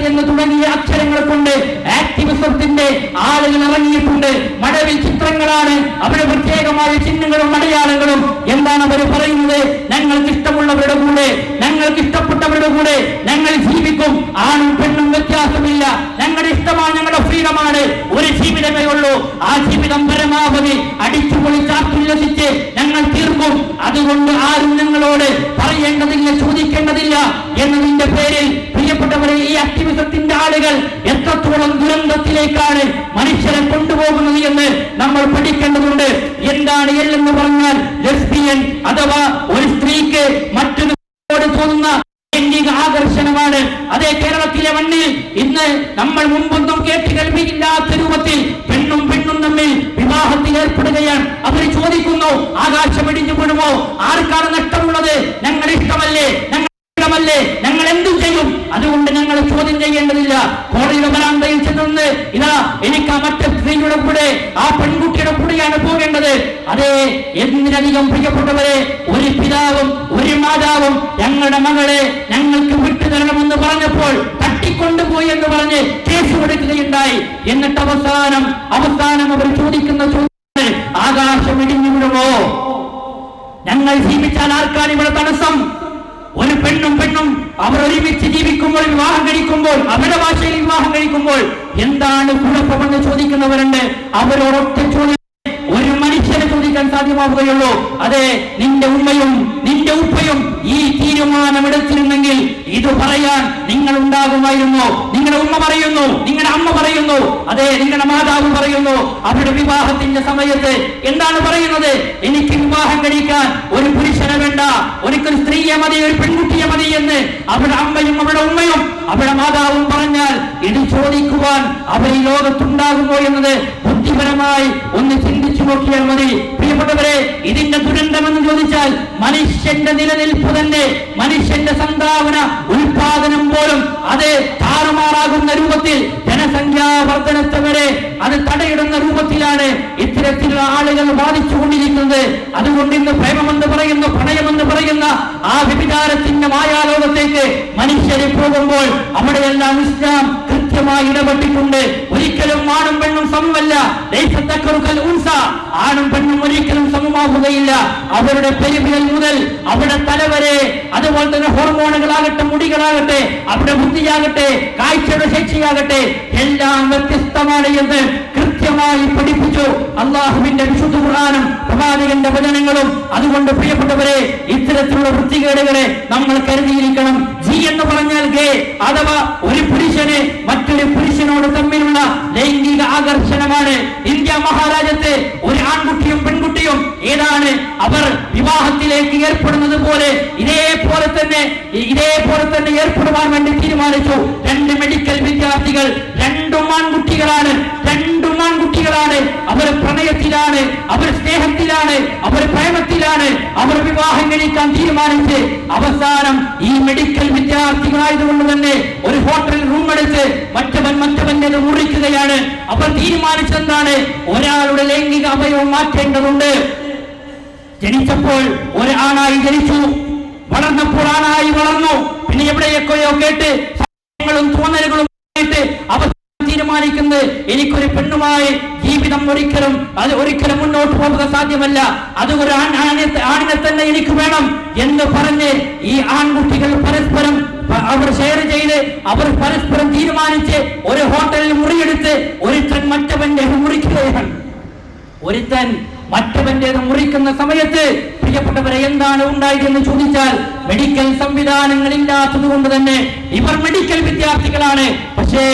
Speaker 1: എന്ന് തുടങ്ങിയ അക്ഷരങ്ങൾ കൊണ്ട് ആക്ടിവിസത്തിന്റെ ആളുകൾ ഇറങ്ങിയിട്ടുണ്ട്. മഴവിൽ ചിത്രങ്ങളാണ്, അവരുടെ പ്രത്യേകമായ ചിഹ്നങ്ങളും അടയാളങ്ങളും. എന്താണ് അവർ പറയുന്നത്? ഞങ്ങൾക്ക് ഇഷ്ടമുള്ളവരുടെ കൂടെ, ഞങ്ങൾക്ക് ഇഷ്ടപ്പെട്ടവരുടെ കൂടെ ഞങ്ങൾ ജീവിക്കും. ആണും പെണ്ണും വ്യത്യാസമില്ല. ഞങ്ങളുടെ ഇഷ്ടമാണ്, ഞങ്ങളുടെ ഫ്രീഡമാണ്. ഒരു ജീവിതമേ ഉള്ളൂ. ആ ജീവിതം പരമാവധി അടിച്ചുപൊളിച്ചാത്തുല്ലസിച്ച് ഞങ്ങൾ തീർക്കും. അതുകൊണ്ട് ആരും ഞങ്ങളോട് പറയേണ്ടതില്ല, ചോദിക്കേണ്ടതില്ല എന്നതിന്റെ പേരിൽ പ്രിയപ്പെട്ടവരെ, ഈ ആക്ടിവിസത്തിന്റെ ആളുകൾ എത്രത്തോളം ദുരന്തത്തിലേക്കാണ് മനുഷ്യരെ കൊണ്ടുപോകുന്നത് എന്ന് നമ്മൾ പഠിക്കേണ്ടതുണ്ട്. എന്താണ് L എന്ന് പറഞ്ഞാൽ? ലെസ്ബിയൻ അഥവാ ഒരു സ്ത്രീക്ക് മറ്റൊരു തോന്നുന്ന ലൈംഗിക ആകർഷണമാണ്. അതേ കേരളത്തിലെ മണ്ണിൽ ഇന്ന് നമ്മൾ മുമ്പൊന്നും കേട്ട് കേൾവിയില്ലാത്ത രൂപത്തിൽ പെണ്ണും തമ്മിൽ വിവാഹത്തിൽ ഏർപ്പെടുകയാണ്. അവർ ചോദിക്കുന്നു, ആകാശം ഇടിഞ്ഞു വീഴുമോ? ആർക്കാണ് നഷ്ടമുള്ളത്? ഞങ്ങളുടെ ഇഷ്ടമല്ലേ, ഞങ്ങൾ എന്തും ചെയ്യും. അതുകൊണ്ട് ഞങ്ങൾ ചോദ്യം ചെയ്യേണ്ടതില്ല. കോടതിയുടെ വരാന്തയിൽ ചെന്ന് ഇതാ എനിക്ക് ആ മറ്റേ സ്ത്രീയുടെ കൂടെ, ആ പെൺകുട്ടിയുടെ കൂടെയാണ് പോകേണ്ടത്. അതേ, എന്തിനധികം പ്രിയപ്പെട്ടവരെ, ഒരു പിതാവും ഒരു മാതാവും ഞങ്ങളുടെ മകളെ ഞങ്ങൾക്ക് വിട്ടുതരണമെന്ന് പറഞ്ഞപ്പോൾ തട്ടിക്കൊണ്ടുപോയി എന്ന് പറഞ്ഞ് കേസ് കൊടുക്കുകയുണ്ടായി. എന്നിട്ട് അവസാനം അവർ ചോദിക്കുന്ന ചോദ്യം, ആകാശം ഇടിഞ്ഞു വീഴുമോ? ഞങ്ങൾ ജീവിച്ചാൽ ആർക്കാണ് ഇവിടെ തടസ്സം? ഒരു പെണ്ണും അവർ ഒരുമിച്ച് ജീവിക്കുമ്പോൾ, വിവാഹം കഴിക്കുമ്പോൾ, അവരുടെ ഭാഷയിൽ വിവാഹം കഴിക്കുമ്പോൾ എന്താണ് കുഴപ്പമെന്ന് ചോദിക്കുന്നവരുണ്ട്. അവരോടൊറ്റ ചോദ്യം ഒരു മനുഷ്യനെ ചോദിക്കാൻ സാധ്യമാവുകയുള്ളൂ. അതെ, നിന്റെ ഉമ്മയും നിന്റെ ഉപ്പയും ഈ തീരുമാനമെടുത്തിരുന്നെങ്കിൽ ഇത് പറയാൻ നിങ്ങൾ ഉണ്ടാകുമായിരുന്നു. നിങ്ങളുടെ ഉമ്മ പറയുന്നു, നിങ്ങളുടെ അമ്മ പറയുന്നു, അതെ നിങ്ങളുടെ മാതാവ് പറയുന്നു. അവരുടെ വിവാഹത്തിന്റെ സമയത്ത് എന്താണ് പറയുന്നത്? എനിക്ക് വിവാഹം കഴിക്കാൻ ഒരു പുരുഷനെ വേണ്ട, ഒരിക്കൽ സ്ത്രീയെ മതി, ഒരു പെൺകുട്ടിയെ മതി എന്ന് അവരുടെ അമ്മയും അവരുടെ ഉമ്മയും അവരുടെ മാതാവും പറഞ്ഞാൽ ഇത് ചോദിക്കുവാൻ അവർ ഈ ലോകത്തുണ്ടാകുമോ എന്നത് ബുദ്ധിപരമായി ഒന്ന് ചിന്തിച്ചു നോക്കിയാൽ മതി. പ്രിയപ്പെട്ടവരെ, ഇതിന്റെ ദുരന്തമെന്ന് ചോദിച്ചാൽ മനുഷ്യന്റെ നിലനിൽപ്പ് തന്നെ, മനുഷ്യന്റെ സംഭാവന ഉൽപാദനം പോലും അത് താറുമാറാകുന്ന രൂപത്തിൽ, ജനസംഖ്യാ വർധനത്തെ വരെ അത് തടയിടുന്ന രൂപത്തിലാണ് ഇത്തരത്തിലുള്ള ആളുകൾ ബാധിച്ചുകൊണ്ടിരിക്കുന്നത്. അതുകൊണ്ട് ഇന്ന് പ്രേമമെന്ന് പറയുന്ന, പ്രണയമെന്ന് പറയുന്ന ആ വ്യഭിചാരത്തിന്റെ മായാലോകത്തേക്ക് മനുഷ്യരെ പോകുമ്പോൾ അവിടെയെല്ലാം ഇസ്ലാം കൃത്യമായി ഇടപെട്ടിട്ടുണ്ട്. ഒരിക്കലും ആണും പെണ്ണും സമമല്ല. ആണും പെണ്ണും ഒരിക്കലും സമമാവുകയില്ല. അവരുടെ പെരുവിരൽ മുതൽ അവരുടെ തലവരെ, അതുപോലെ തന്നെ ഹോർമോണുകളാകട്ടെ, മുടികളാകട്ടെ, അവരുടെ ബുദ്ധിയാകട്ടെ, കാഴ്ചയുടെ ശേഷിയാകട്ടെ, എല്ലാം വ്യത്യസ്തമാണ് എന്ന് കൃത്യമായി പഠിപ്പിച്ചു അള്ളാഹുവിന്റെ വിശുദ്ധ ഖുർആനും പ്രവാചകന്റെ വചനങ്ങളും. അതുകൊണ്ട് പ്രിയപ്പെട്ടവരെ, ഇത്തരത്തിലുള്ള വൃത്തികേടുകളെ നമ്മൾ കരുതിയിരിക്കണം. ജി എന്ന് പറഞ്ഞാൽ ഗേ അഥവാ ഒരു പുരുഷന് മറ്റൊരു പുരുഷനോട് തമ്മിലുള്ള ലൈംഗിക ആകർഷണമാണ്. ഇന്ത്യ മഹാരാജ്യത്തെ ഒരു ആൺകുട്ടിയും പെൺകുട്ടിയും ഏതാണ് അവർ വിവാഹത്തിലേക്ക് ഏർപ്പെടുന്നത് പോലെ ഇതേപോലെ തന്നെ ഏർപ്പെടുവാൻ വേണ്ടി തീരുമാനിച്ചു. 2 മെഡിക്കൽ വിദ്യാർത്ഥികൾ, രണ്ടും ആൺകുട്ടികളാണ്. അവർ പ്രണയത്തിലാണ്, അവർ സ്നേഹത്തിലാണ്, അവർ പ്രേമത്തിലാണ്, അവർ വിവാഹം കഴിക്കാൻ തീരുമാനിച്ച് അവസാനം ഈ മെഡിക്കൽ വിദ്യാർത്ഥികളായതുകൊണ്ട് തന്നെ ഒരു ഹോട്ടലിൽ റൂം എടുത്ത് മറ്റവന്റെ മുറിക്കുകയാണ്. അവർ തീരുമാനിച്ചെന്താണ്? ഒരാളുടെ ലൈംഗിക അവയവം മാറ്റേണ്ടതുണ്ട്. ജനിച്ചപ്പോൾ ഒരു ആണായി ജനിച്ചു, വളർന്നപ്പോൾ ആണായി വളർന്നു. പിന്നെ എവിടെയൊക്കെയോ കേട്ട് തോന്നലുകളും അവർ തീരുമാനിക്കുന്നത് എനിക്കൊരു പെണ്ണുമായി ജീവിതം ഒരിക്കലും മുന്നോട്ട് പോകുക സാധ്യമല്ല. അത് ഒരു ആണിനെ തന്നെ എനിക്ക് വേണം എന്ന് പറഞ്ഞ് ഈ ആൺകുട്ടികൾ പരസ്പരം അവർ ഷെയർ ചെയ്ത് അവർ പരസ്പരം തീരുമാനിച്ച് ഒരു ഹോട്ടലിൽ മുറിയെടുത്ത് ഒരുത്തൻ മറ്റവന്റെ മുറിക്കുകയാണ്. ഒരുത്തൻ മറ്റവന്റേത് മുറിക്കുന്ന സമയത്ത് പ്രിയപ്പെട്ടവരെ എന്താണ് ഉണ്ടായതെന്ന് ചോദിച്ചാൽ മെഡിക്കൽ സംവിധാനങ്ങൾ ഇല്ലാത്തത് കൊണ്ട് തന്നെ ഇവർ മെഡിക്കൽ വിദ്യാർത്ഥികളാണ്. പക്ഷേ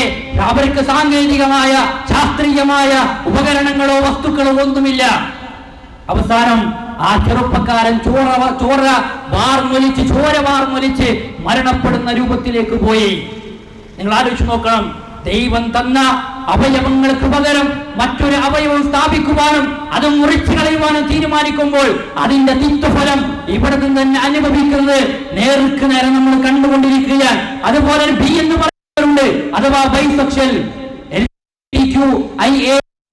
Speaker 1: അവർക്ക് സാങ്കേതികമായ ശാസ്ത്രീയമായ ഉപകരണങ്ങളോ വസ്തുക്കളോ ഒന്നുമില്ല. അവസാനം ആ ചെറുപ്പക്കാരൻ ചോര വാർമൊലിച്ച് മരണപ്പെടുന്ന രൂപത്തിലേക്ക് പോയി. നിങ്ങൾ ആലോചിച്ച് നോക്കണം, ദൈവം തന്ന അവയവങ്ങൾക്ക് പകരം മറ്റൊരു അവയവം സ്ഥാപിക്കുവാനും അത് മുറിച്ചു കളയുവാനും തീരുമാനിക്കുമ്പോൾ അതിന്റെ തിക്തഫലം ഇവിടെ നിന്ന് തന്നെ അനുഭവിക്കുന്നത് നേർക്ക് നേരെ നമ്മൾ കണ്ടുകൊണ്ടിരിക്കുകയാണ്. അതുപോലെ ബി എന്ന് പറയുന്നുണ്ട്, അഥവാ ബൈസെക്ഷൽ,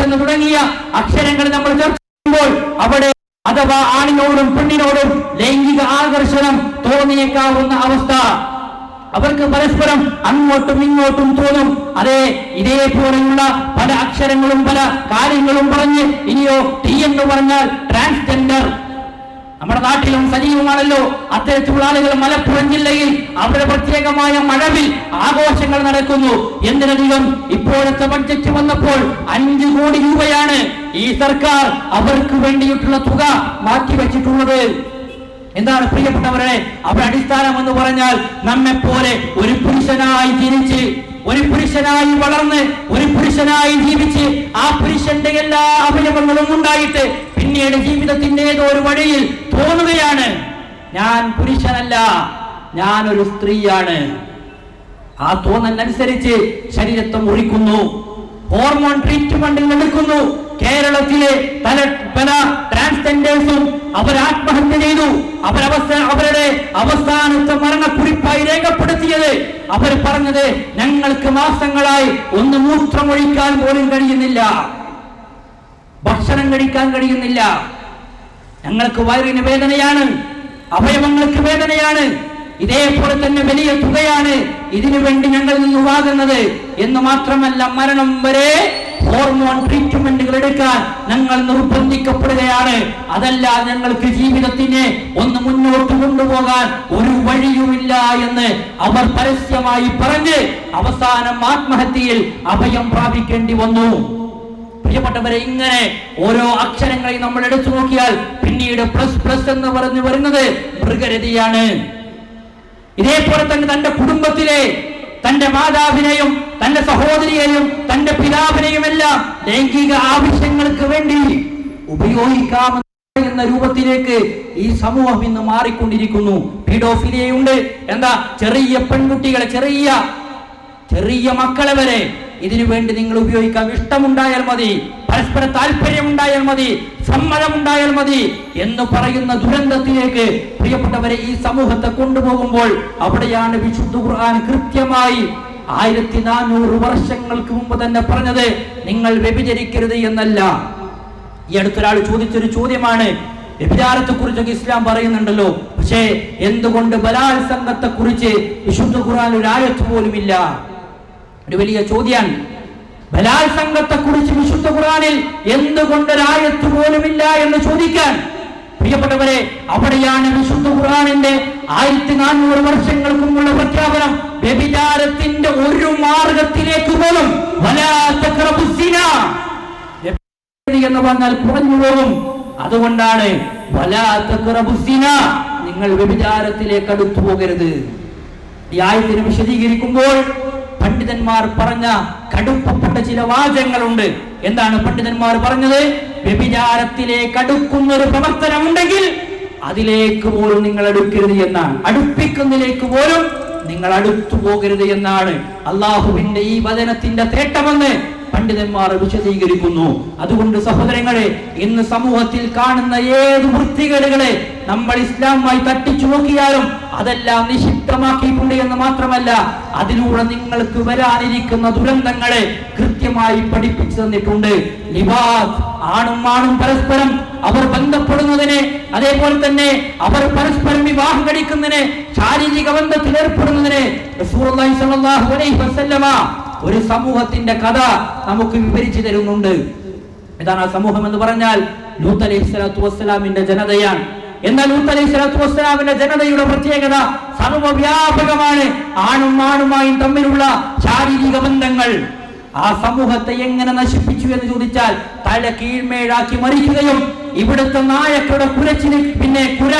Speaker 1: എന്ന് തുടങ്ങിയ അക്ഷരങ്ങൾ നമ്മൾ ചർച്ച ചെയ്യുമ്പോൾ അവിടെ അഥവാ ആണിനോടും പെണ്ണിനോടും ലൈംഗിക ആകർഷണം തോന്നിയേക്കാവുന്ന അവസ്ഥ, അവർക്ക് പരസ്പരം അങ്ങോട്ടും ഇങ്ങോട്ടും തോന്നും. അതെ, ഇതേപോലെയുള്ള പല അക്ഷരങ്ങളും പല കാര്യങ്ങളും പറഞ്ഞ് ഇനിയോ ടി എന്ന് പറഞ്ഞാൽ ട്രാൻസ്ജെൻഡർ. നമ്മുടെ നാട്ടിലും സജീവമാണല്ലോ അത്തരത്തിലുള്ള ആളുകൾ. മലപ്പുറം ജില്ലയിൽ അവരുടെ പ്രത്യേകമായ മഴവിൽ ആഘോഷങ്ങൾ നടക്കുന്നു. എന്തിനധികം ഇപ്പോഴത്തെ ബഡ്ജറ്റ് വന്നപ്പോൾ 5 കോടി രൂപയാണ് ഈ സർക്കാർ അവർക്ക് വേണ്ടിയിട്ടുള്ള തുക മാറ്റിവെച്ചിട്ടുള്ളത്. എന്താണ് പ്രിയപ്പെട്ടവരെ അവരുടെ അടിസ്ഥാനം എന്ന് പറഞ്ഞാൽ, നമ്മെപ്പോലെ ഒരു പുരുഷനായി ജനിച്ച്, ഒരു പുരുഷനായി വളർന്ന്, ഒരു പുരുഷനായി ജീവിച്ച്, ആ പുരുഷന്റെ എല്ലാ അവയവങ്ങളും ഉണ്ടായിട്ട് പിന്നീട് ജീവിതത്തിന്റെ ഏതോ ഒരു വഴിയിൽ തോന്നുകയാണ്, ഞാൻ പുരുഷനല്ല, ഞാനൊരു സ്ത്രീയാണ്. ആ തോന്നലനുസരിച്ച് ശരീരത്തെ മുറിക്കുന്നു, ഹോർമോൺ ട്രീറ്റ്മെന്റുകൾ എടുക്കുന്നു. കേരളത്തിലെ പല ട്രാൻസ്ജെൻഡേഴ്സും അവർ ആത്മഹത്യ ചെയ്തു. അവരുടെ അവസാനത്തെ മരണക്കുറിപ്പായി രേഖപ്പെടുത്തിയത്, അവർ പറഞ്ഞത്, ഞങ്ങൾക്ക് മാസങ്ങളായി ഒന്ന് മൂത്രമൊഴിക്കാൻ പോലും കഴിയുന്നില്ല, ഭക്ഷണം കഴിക്കാൻ കഴിയുന്നില്ല, ഞങ്ങൾക്ക് വയറിന് വേദനയാണ്, അവയവങ്ങൾക്ക് വേദനയാണ്, ഇതേപോലെ തന്നെ വലിയ തുകയാണ് ഇതിനു വേണ്ടി ഞങ്ങളിൽ നിന്ന് വാങ്ങുന്നത് എന്ന് മാത്രമല്ല, മരണം വരെ ഹോർമോൺ ട്രീറ്റ്മെന്റുകൾ എടുക്കാൻ ഞങ്ങൾ നിർബന്ധിക്കപ്പെടുകയാണ്. അതല്ല ഞങ്ങൾക്ക് ജീവിതത്തിനെ ഒന്ന് മുന്നോട്ട് കൊണ്ടുപോകാൻ ഒരു വഴിയുമില്ല എന്ന് അവർ പരസ്യമായി പറഞ്ഞ് അവസാനം ആത്മഹത്യയിൽ അഭയം പ്രാപിക്കേണ്ടി വന്നു. പ്രിയപ്പെട്ടവരെ, ഇങ്ങനെ ഓരോ അക്ഷരങ്ങളെയും നമ്മൾ എടുത്തു നോക്കിയാൽ പിന്നീട് പ്ലസ് എന്ന് പറഞ്ഞു വരുന്നത് മൃഗരതിയാണ്. ഇതേപോലെ തന്നെ തന്റെ കുടുംബത്തിലെ തന്റെ മാതാവിനെയും തന്റെ സഹോദരിയെയും തന്റെ പിതാവിനെയും എല്ലാം ലൈംഗിക ആവശ്യങ്ങൾക്ക് വേണ്ടി ഉപയോഗിക്കാമെന്ന രൂപത്തിലേക്ക് ഈ സമൂഹം ഇന്ന് മാറിക്കൊണ്ടിരിക്കുന്നു. പീഡോഫിലിയുണ്ട്. എന്താ, ചെറിയ പെൺകുട്ടികളെ, ചെറിയ മക്കളെ വരെ ഇതിനു വേണ്ടി നിങ്ങൾ ഉപയോഗിക്കാം, ഇഷ്ടമുണ്ടായാൽ മതി, പരസ്പര താല്പര്യമുണ്ടായാൽ മതി, സമ്മതമുണ്ടായാൽ മതി എന്ന് പറയുന്ന ദുരന്തത്തിലേക്ക് പ്രിയപ്പെട്ടവരെ ഈ സമൂഹത്തെ കൊണ്ടുപോകുമ്പോൾ അവിടെയാണ് വിശുദ്ധ ഖുർആൻ കൃത്യമായി 1400 വർഷങ്ങൾക്ക് മുമ്പ് തന്നെ പറഞ്ഞത്, നിങ്ങൾ വ്യഭിചരിക്കരുത് എന്നല്ല. ഈ അടുത്തൊരാൾ ചോദിച്ചൊരു ചോദ്യമാണ്, വ്യഭിചാരത്തെ കുറിച്ചൊക്കെ ഇസ്ലാം പറയുന്നുണ്ടല്ലോ, പക്ഷേ എന്തുകൊണ്ട് ബലാത്സംഗത്തെ കുറിച്ച് വിശുദ്ധ ഖുർആൻ ഒരു ആയത്ത് പോലുമില്ല? ഒരു വലിയ ചോദ്യമാണ്. ബലാത്സംഗത്തെ കുറിച്ച് വിശുദ്ധ ഖുർആനിൽ എന്തുകൊണ്ട് ഒരായത്ത് പോലുമില്ല എന്ന് ചോദിക്കാൻ. പ്രിയപ്പെട്ടവരെ, അവിടെയാണ് വിശുദ്ധ ഖുർആനിന്റെ 1400 വർഷങ്ങൾക്ക് മുമ്പുള്ള പ്രഖ്യാപനം, വ്യഭിചാരത്തിന്റെ ഒരു മാർഗത്തിലേക്ക് പോലും എന്ന് പറഞ്ഞാൽ കുറഞ്ഞു പോകും. അതുകൊണ്ടാണ് നിങ്ങൾ വ്യഭിചാരത്തിലേക്ക് അടുത്തു പോകരുത്. ഈ ആയത്തിനെ വിശദീകരിക്കുമ്പോൾ പണ്ഡിതന്മാർ പറഞ്ഞ കടുപ്പപ്പെട്ട ചില വാചകങ്ങളുണ്ട്. എന്താണ് പണ്ഡിതന്മാർ പറഞ്ഞത്? വ്യഭിചാരത്തിലേക്ക് അടുക്കുന്ന ഒരു പ്രവർത്തനം ഉണ്ടെങ്കിൽ അതിലേക്ക് പോലും നിങ്ങൾ അടുക്കരുത് എന്നാണ്. അടുപ്പിക്കുന്നതിലേക്ക് പോലും നിങ്ങൾ അടുത്തു പോകരുത് എന്നാണ് അള്ളാഹുവിന്റെ ഈ വചനത്തിന്റെ തേട്ടമെന്ന് പണ്ഡിതന്മാർ വിശദീകരിക്കുന്നു. അതുകൊണ്ട് സഹോദരങ്ങളെ, ഇന്ന് സമൂഹത്തിൽ കാണുന്ന ഏത് വൃത്തികേടുകളെ നമ്മൾ ഇസ്ലാമായി തട്ടിച്ചു നോക്കിയാലും അതെല്ലാം നിഷിദ്ധമാക്കിയിട്ടുണ്ട് എന്ന് മാത്രമല്ല, അതിലൂടെ നിങ്ങൾക്ക് വരാനിരിക്കുന്ന ദുരന്തങ്ങളെ കൃത്യമായി പഠിപ്പിച്ചു തന്നിട്ടുണ്ട്. ലിവാദ്, ആണും പരസ്പരം അവർ ബന്ധപ്പെടുന്നതിന്, അതേപോലെ തന്നെ അവർ പരസ്പരം വിവാഹം കഴിക്കുന്നതിന്, ശാരീരിക ബന്ധത്തിൽ ഏർപ്പെടുന്നതിന് റസൂലുള്ളാഹി സ്വല്ലല്ലാഹു അലൈഹി വസല്ലമ ഒരു സമൂഹത്തിന്റെ കഥ നമുക്ക് വിവരിച്ചു തരുന്നുണ്ട്. ഇതാണ് ആ സമൂഹം എന്ന് പറഞ്ഞാൽ ലൂത്ത് അലൈഹിസ്സലാത്തു വസ്സലാമിന്റെ ജനതയാണ്. എന്നാൽ ലൂത്ത് അലൈഹിസ്സലാത്തു വസ്സലാമിന്റെ ജനതയുടെ പ്രത്യേകത സർവ്വവ്യാപകമാണ്. ആണുമായും തമ്മിലുള്ള ശാരീരിക ബന്ധങ്ങൾ. ആ സമൂഹത്തെ എങ്ങനെ നശിപ്പിച്ചു എന്ന് ചോദിച്ചാൽ തല കീഴ്മേഴാക്കി മറിക്കുകയും ഇവിടുത്തെ നായക്കളുടെ കുരച്ചിന് പിന്നെ കുര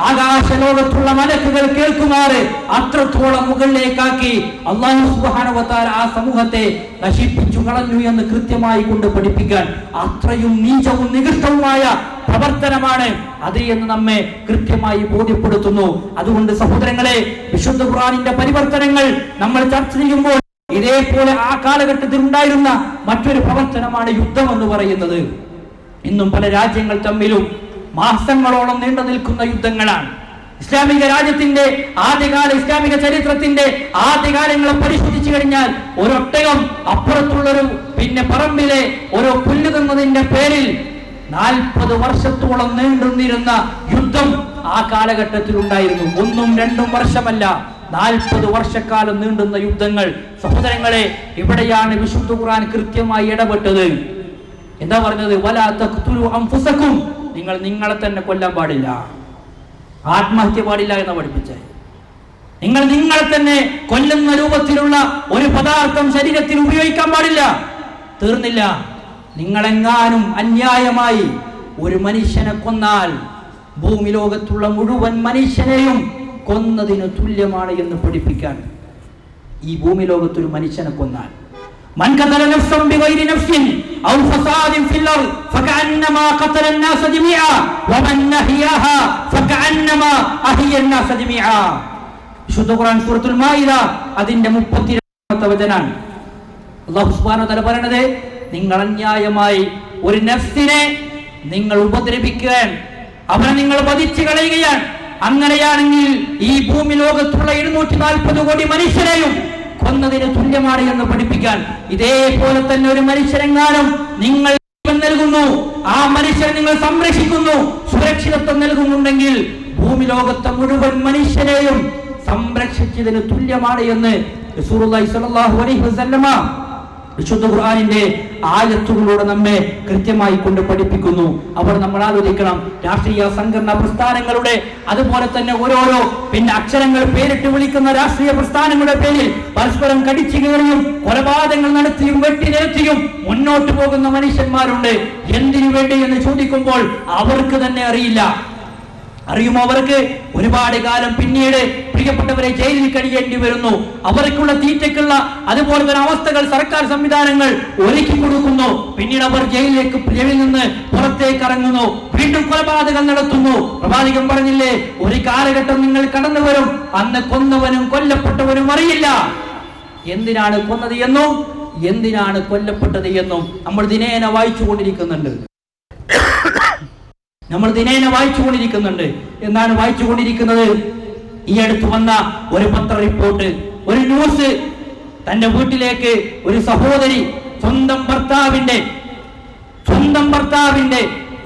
Speaker 1: ആകാശലോകത്തുള്ള മലക്കുകൾ കേൾക്കുമാറ് അത്രത്തോളം മുകളിലേക്കാക്കി അല്ലാഹു സുബ്ഹാനഹു വ തആല ആ സമൂഹത്തെ നശിപ്പിച്ചു കളഞ്ഞു എന്ന് കൃത്യമായി കൊണ്ട് പഠിപ്പിക്കാൻ അത്രയും നീചവും നികൃഷ്ടവുമായ പ്രവർത്തനമാണ് അത് എന്ന് നമ്മെ കൃത്യമായി ബോധ്യപ്പെടുത്തുന്നു. അതുകൊണ്ട് സഹോദരങ്ങളെ, വിശുദ്ധ ഖുർആനിന്റെ പരിവർത്തനങ്ങൾ നമ്മൾ ചർച്ച ചെയ്യുമ്പോൾ ഇതേപോലെ ആ കാലഘട്ടത്തിൽ ഉണ്ടായിരുന്ന മറ്റൊരു പ്രവർത്തനമാണ് യുദ്ധം എന്ന് പറയുന്നത്. ഇന്നും പല രാജ്യങ്ങൾ തമ്മിലും മാസങ്ങളോളം നീണ്ടു നിൽക്കുന്ന യുദ്ധങ്ങളാണ്. ഇസ്ലാമിക രാജ്യത്തിന്റെ ആദ്യകാല ഇസ്ലാമിക ചരിത്രത്തിന്റെ ആദ്യകാലങ്ങളെ പരിശോധിച്ചു കഴിഞ്ഞാൽ ഒരൊട്ടകം അപ്പുറത്തുള്ളൊരു പിന്നെ പറമ്പിലെ ഒരു പുല്ല് തിന്നതിന്റെ പേരിൽ 40 വർഷത്തോളം നീണ്ടുനിന്നിരുന്ന യുദ്ധം ആ കാലഘട്ടത്തിൽ ഉണ്ടായിരുന്നു. 1-2 വർഷമല്ല, 40 വർഷക്കാലം നീണ്ടുന്ന യുദ്ധങ്ങൾ. സഹോദരങ്ങളെ, ഇവിടെയാണ് വിശുദ്ധ ഖുർആൻ കൃത്യമായി ഇടപെട്ടത്. എന്താ പറഞ്ഞത്? വലാ തഖ്തുലു അൻഫുസകും, നിങ്ങൾ നിങ്ങളെ തന്നെ കൊല്ലാൻ പാടില്ല, ആത്മഹത്യ പാടില്ല എന്ന് പഠിപ്പിച്ചത്. നിങ്ങൾ നിങ്ങളെ തന്നെ കൊല്ലുന്ന രൂപത്തിലുള്ള ഒരു പദാർത്ഥം ശരീരത്തിൽ ഉപയോഗിക്കാൻ പാടില്ല. തീർന്നില്ല, നിങ്ങളെങ്ങാനും അന്യായമായി ഒരു മനുഷ്യനെ കൊന്നാൽ ഭൂമി ലോകത്തുള്ള മുഴുവൻ മനുഷ്യനെയും കൊന്നതിന് തുല്യമാണ് എന്ന് പഠിപ്പിക്കാൻ. ഈ ഭൂമി ലോകത്തൊരു മനുഷ്യനെ കൊന്നാൽ من قتل نفسا بغير نفس أو فساد في الأرض فكأنما قتل الناس جميعا ومن أحياها فكأنما أحيا الناس جميعا. വിശുദ്ധ ഖുർആൻ സൂറത്തുൽ മാഇദ അതിന്റെ 32ാമത്തെ വചനാണ്. അല്ലാഹു സുബ്ഹാനഹു വ തആല പറയുന്നത്, നിങ്ങൾ അന്യായമായി ഒരു നഫ്സിനെ നിങ്ങൾ ഉപദ്രവിക്കാൻ, അവനെ നിങ്ങൾ വധിച്ചു കളയുകയാണ്. അങ്ങനെയാണെങ്കിൽ ഈ ഭൂമി ലോകത്തുള്ള 240 കോടി മനുഷ്യരെയും കൊന്നതിന് തുല്യമാണ് എന്ന് പഠിപ്പിക്കാൻ. ഇതേപോലെ തന്നെ ഒരു മനുഷ്യരെങ്ങാനും നിങ്ങൾ നൽകുന്നു, ആ മനുഷ്യരെ നിങ്ങൾ സംരക്ഷിക്കുന്നു, സുരക്ഷിതത്വം നൽകുന്നുണ്ടെങ്കിൽ ഭൂമി ലോകത്തെ മുഴുവൻ മനുഷ്യരെയും സംരക്ഷിച്ചതിന് തുല്യമാണ് എന്ന് റസൂലുള്ളാഹി സ്വല്ലല്ലാഹു അലൈഹി വസല്ലമ വിശുദ്ധ ഖുർആനിന്റെ ആയത്തുകളോട് നമ്മെ കൃത്യമായി കൊണ്ട് പഠിപ്പിക്കുന്നു. അവർ നമ്മൾ ആലോചിക്കണം, രാഷ്ട്രീയ സംഘടനാ പ്രസ്ഥാനങ്ങളുടെ അതുപോലെ തന്നെ ഓരോരോ പിന്നെ അക്ഷരങ്ങൾ പേരിട്ട് വിളിക്കുന്ന രാഷ്ട്രീയ പ്രസ്ഥാനങ്ങളുടെ പേരിൽ പരസ്പരം കടിച്ചു കയറിയും കൊലപാതകങ്ങൾ നടത്തിയും വെട്ടിനിരത്തിയും മുന്നോട്ട് പോകുന്ന മനുഷ്യന്മാരുണ്ട്. എന്തിനു വേണ്ടി എന്ന് ചോദിക്കുമ്പോൾ അവർക്ക് തന്നെ അറിയില്ല. അറിയുമോ? അവർക്ക് ഒരുപാട് കാലം പിന്നീട് പ്രിയപ്പെട്ടവരെ ജയിലിൽ കഴിയേണ്ടി വരുന്നു. അവർക്കുള്ള തീറ്റയ്ക്കുള്ള അതുപോലെ തന്നെ അവസ്ഥകൾ സർക്കാർ സംവിധാനങ്ങൾ ഒരുക്കി കൊടുക്കുന്നു. പിന്നീട് അവർ ജയിലിൽ നിന്ന് പുറത്തേക്ക് ഇറങ്ങുന്നു, വീണ്ടും കൊലപാതകം നടത്തുന്നു. പ്രവാചകൻ പറഞ്ഞില്ലേ, ഒരു കാലഘട്ടം നിങ്ങൾ കടന്നു വരും, അന്ന് കൊന്നവനും കൊല്ലപ്പെട്ടവനും അറിയില്ല എന്തിനാണ് കൊന്നത് എന്നും എന്തിനാണ് കൊല്ലപ്പെട്ടത് എന്നും നമ്മൾ ദിനേന വായിച്ചുകൊണ്ടിരിക്കുന്നുണ്ട്. എന്നാണ് വായിച്ചുകൊണ്ടിരിക്കുന്നത്. ഈ അടുത്ത് വന്ന ഒരു പത്ര റിപ്പോർട്ട്, ഒരു ന്യൂസ്. തന്റെ വീട്ടിലേക്ക് ഒരു സഹോദരി സ്വന്തം ഭർത്താവിന്റെ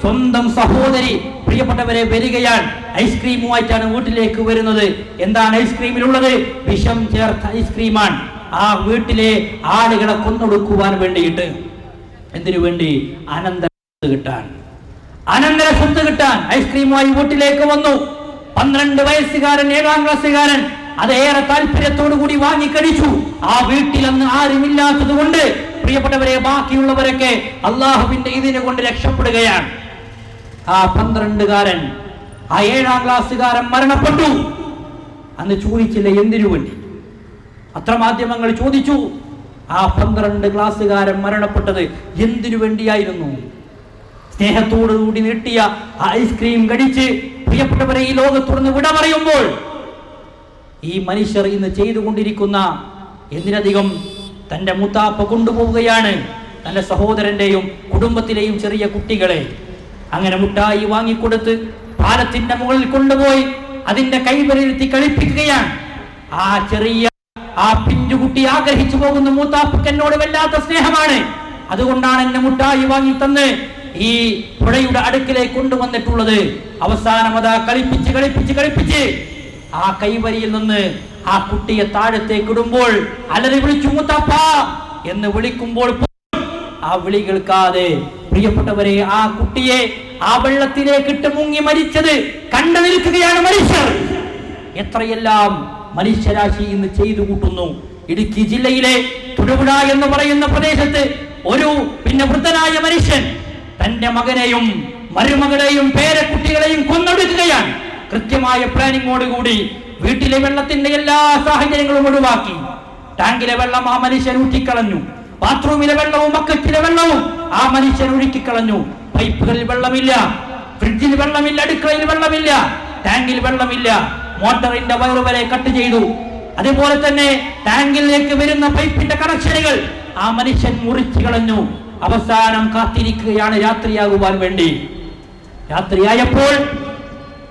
Speaker 1: സ്വന്തം സഹോദരി പ്രിയപ്പെട്ടവരെ വരികയാണ്. ഐസ്ക്രീമുമായിട്ടാണ് വീട്ടിലേക്ക് വരുന്നത്. എന്താണ് ഐസ്ക്രീമിലുള്ളത്? വിഷം ചേർത്ത ഐസ്ക്രീമാണ്. ആ വീട്ടിലെ ആളുകളെ കൊന്നൊടുക്കുവാൻ വേണ്ടിയിട്ട്. എന്തിനു വേണ്ടി? അനന്തര സ്വത്ത് കിട്ടാൻ ഐസ്ക്രീമുമായി വീട്ടിലേക്ക് വന്നു. 12 വയസ്സുകാരൻ, 7ാം ക്ലാസ്സുകാരൻ അത് ഏറെ താല്പര്യത്തോടു കൂടി വാങ്ങിക്കഴിച്ചു. ആ വീട്ടിൽ അന്ന് ആരുമില്ലാത്തത് കൊണ്ട് പ്രിയപ്പെട്ടവരെ ബാക്കിയുള്ളവരൊക്കെ അള്ളാഹുവിന്റെ ഇതിനെ കൊണ്ട് രക്ഷപ്പെടുകയാണ്. ആ 12കാരൻ, ആ 7ാം ക്ലാസ്സുകാരൻ മരണപ്പെട്ടു. അന്ന് ചോദിച്ചില്ല എന്തിനു വേണ്ടി. പത്രമാധ്യമങ്ങൾ ചോദിച്ചു, ആ 12 ക്ലാസ്സുകാരൻ മരണപ്പെട്ടത് എന്തിനു വേണ്ടിയായിരുന്നു? സ്നേഹത്തോടുകൂടി നീട്ടിയ ഐസ്ക്രീം കടിച്ച് പ്രിയപ്പെട്ടവരെ ഈ ലോകത്തുടന്ന് വിട പറയുമ്പോൾ ഈ മനുഷ്യർ ഇന്ന് ചെയ്തുകൊണ്ടിരിക്കുന്ന എന്തിനധികം തന്റെ മുത്താപ്പ കൊണ്ടുപോവുകയാണ് തന്റെ സഹോദരന്റെയും കുടുംബത്തിലെയും ചെറിയ കുട്ടികളെ. അങ്ങനെ മുട്ടായി വാങ്ങിക്കൊടുത്ത് പാലത്തിന്റെ മുകളിൽ കൊണ്ടുപോയി അതിന്റെ കൈവരിരുത്തി കളിപ്പിക്കുകയാണ്. ആ പിഞ്ചുകുട്ടി ആഗ്രഹിച്ചു പോകുന്ന മൂത്താപ്പക്ക് എന്നോട് വല്ലാത്ത സ്നേഹമാണ്, അതുകൊണ്ടാണ് എന്നെ മുട്ടായി വാങ്ങി തന്ന് ഈ പുഴയുടെ അടുക്കിലേക്ക് കൊണ്ടുവന്നിട്ടുള്ളത്. അവസാനം അതാ കളിപ്പിച്ച് ആ കൈവരിയിൽ നിന്ന് ആ കുട്ടിയെ താഴത്തേക്ക് ഇടുമ്പോൾ അലറി വിളിച്ചു മൂത്താപ്പ എന്ന് വിളിക്കുമ്പോൾ ആ വിളി കേൾക്കാതെ പ്രിയപ്പെട്ടവരെ ആ കുട്ടിയെ ആ വെള്ളത്തിലേക്ക് ഇട്ട് മുങ്ങി മരിച്ചത് കണ്ടു നിൽക്കുകയാണ് മനുഷ്യർ. എത്രയെല്ലാം മനുഷ്യരാശി ഇന്ന് ചെയ്തു കൂട്ടുന്നു. ഇടുക്കി ജില്ലയിലെ തൊടുപുഴ എന്ന് പറയുന്ന പ്രദേശത്ത് ഒരു വൃദ്ധനായ മനുഷ്യൻ തന്റെ മകനെയും മരുമകളെയും പേരക്കുട്ടികളെയും കൊന്നൊടുക്കുകയാണ്. കൃത്യമായ പ്ലാനിങ്ങോടുകൂടി വീട്ടിലെ വെള്ളത്തിന്റെ എല്ലാ സാഹചര്യങ്ങളും ഒഴിവാക്കി ടാങ്കിലെ വെള്ളം ആ മനുഷ്യൻ ഊറ്റിക്കളഞ്ഞു. ബാത്റൂമിലെ വെള്ളവും ബക്കറ്റിലെ വെള്ളവും ആ മനുഷ്യൻ ഒഴുക്കിക്കളഞ്ഞു. പൈപ്പുകളിൽ വെള്ളമില്ല, ഫ്രിഡ്ജിൽ വെള്ളമില്ല, അടുക്കളയിൽ വെള്ളമില്ല, ടാങ്കിൽ വെള്ളമില്ല. മോട്ടറിന്റെ വയറ് വരെ കട്ട് ചെയ്തു. അതുപോലെ തന്നെ ടാങ്കിലേക്ക് വരുന്ന പൈപ്പിന്റെ കണക്ഷനുകൾ ആ മനുഷ്യൻ മുറിച്ചു കളഞ്ഞു. അവസാനം കാത്തിരിക്കുകയാണ് രാത്രിയാകുവാൻ വേണ്ടി. രാത്രിയായപ്പോൾ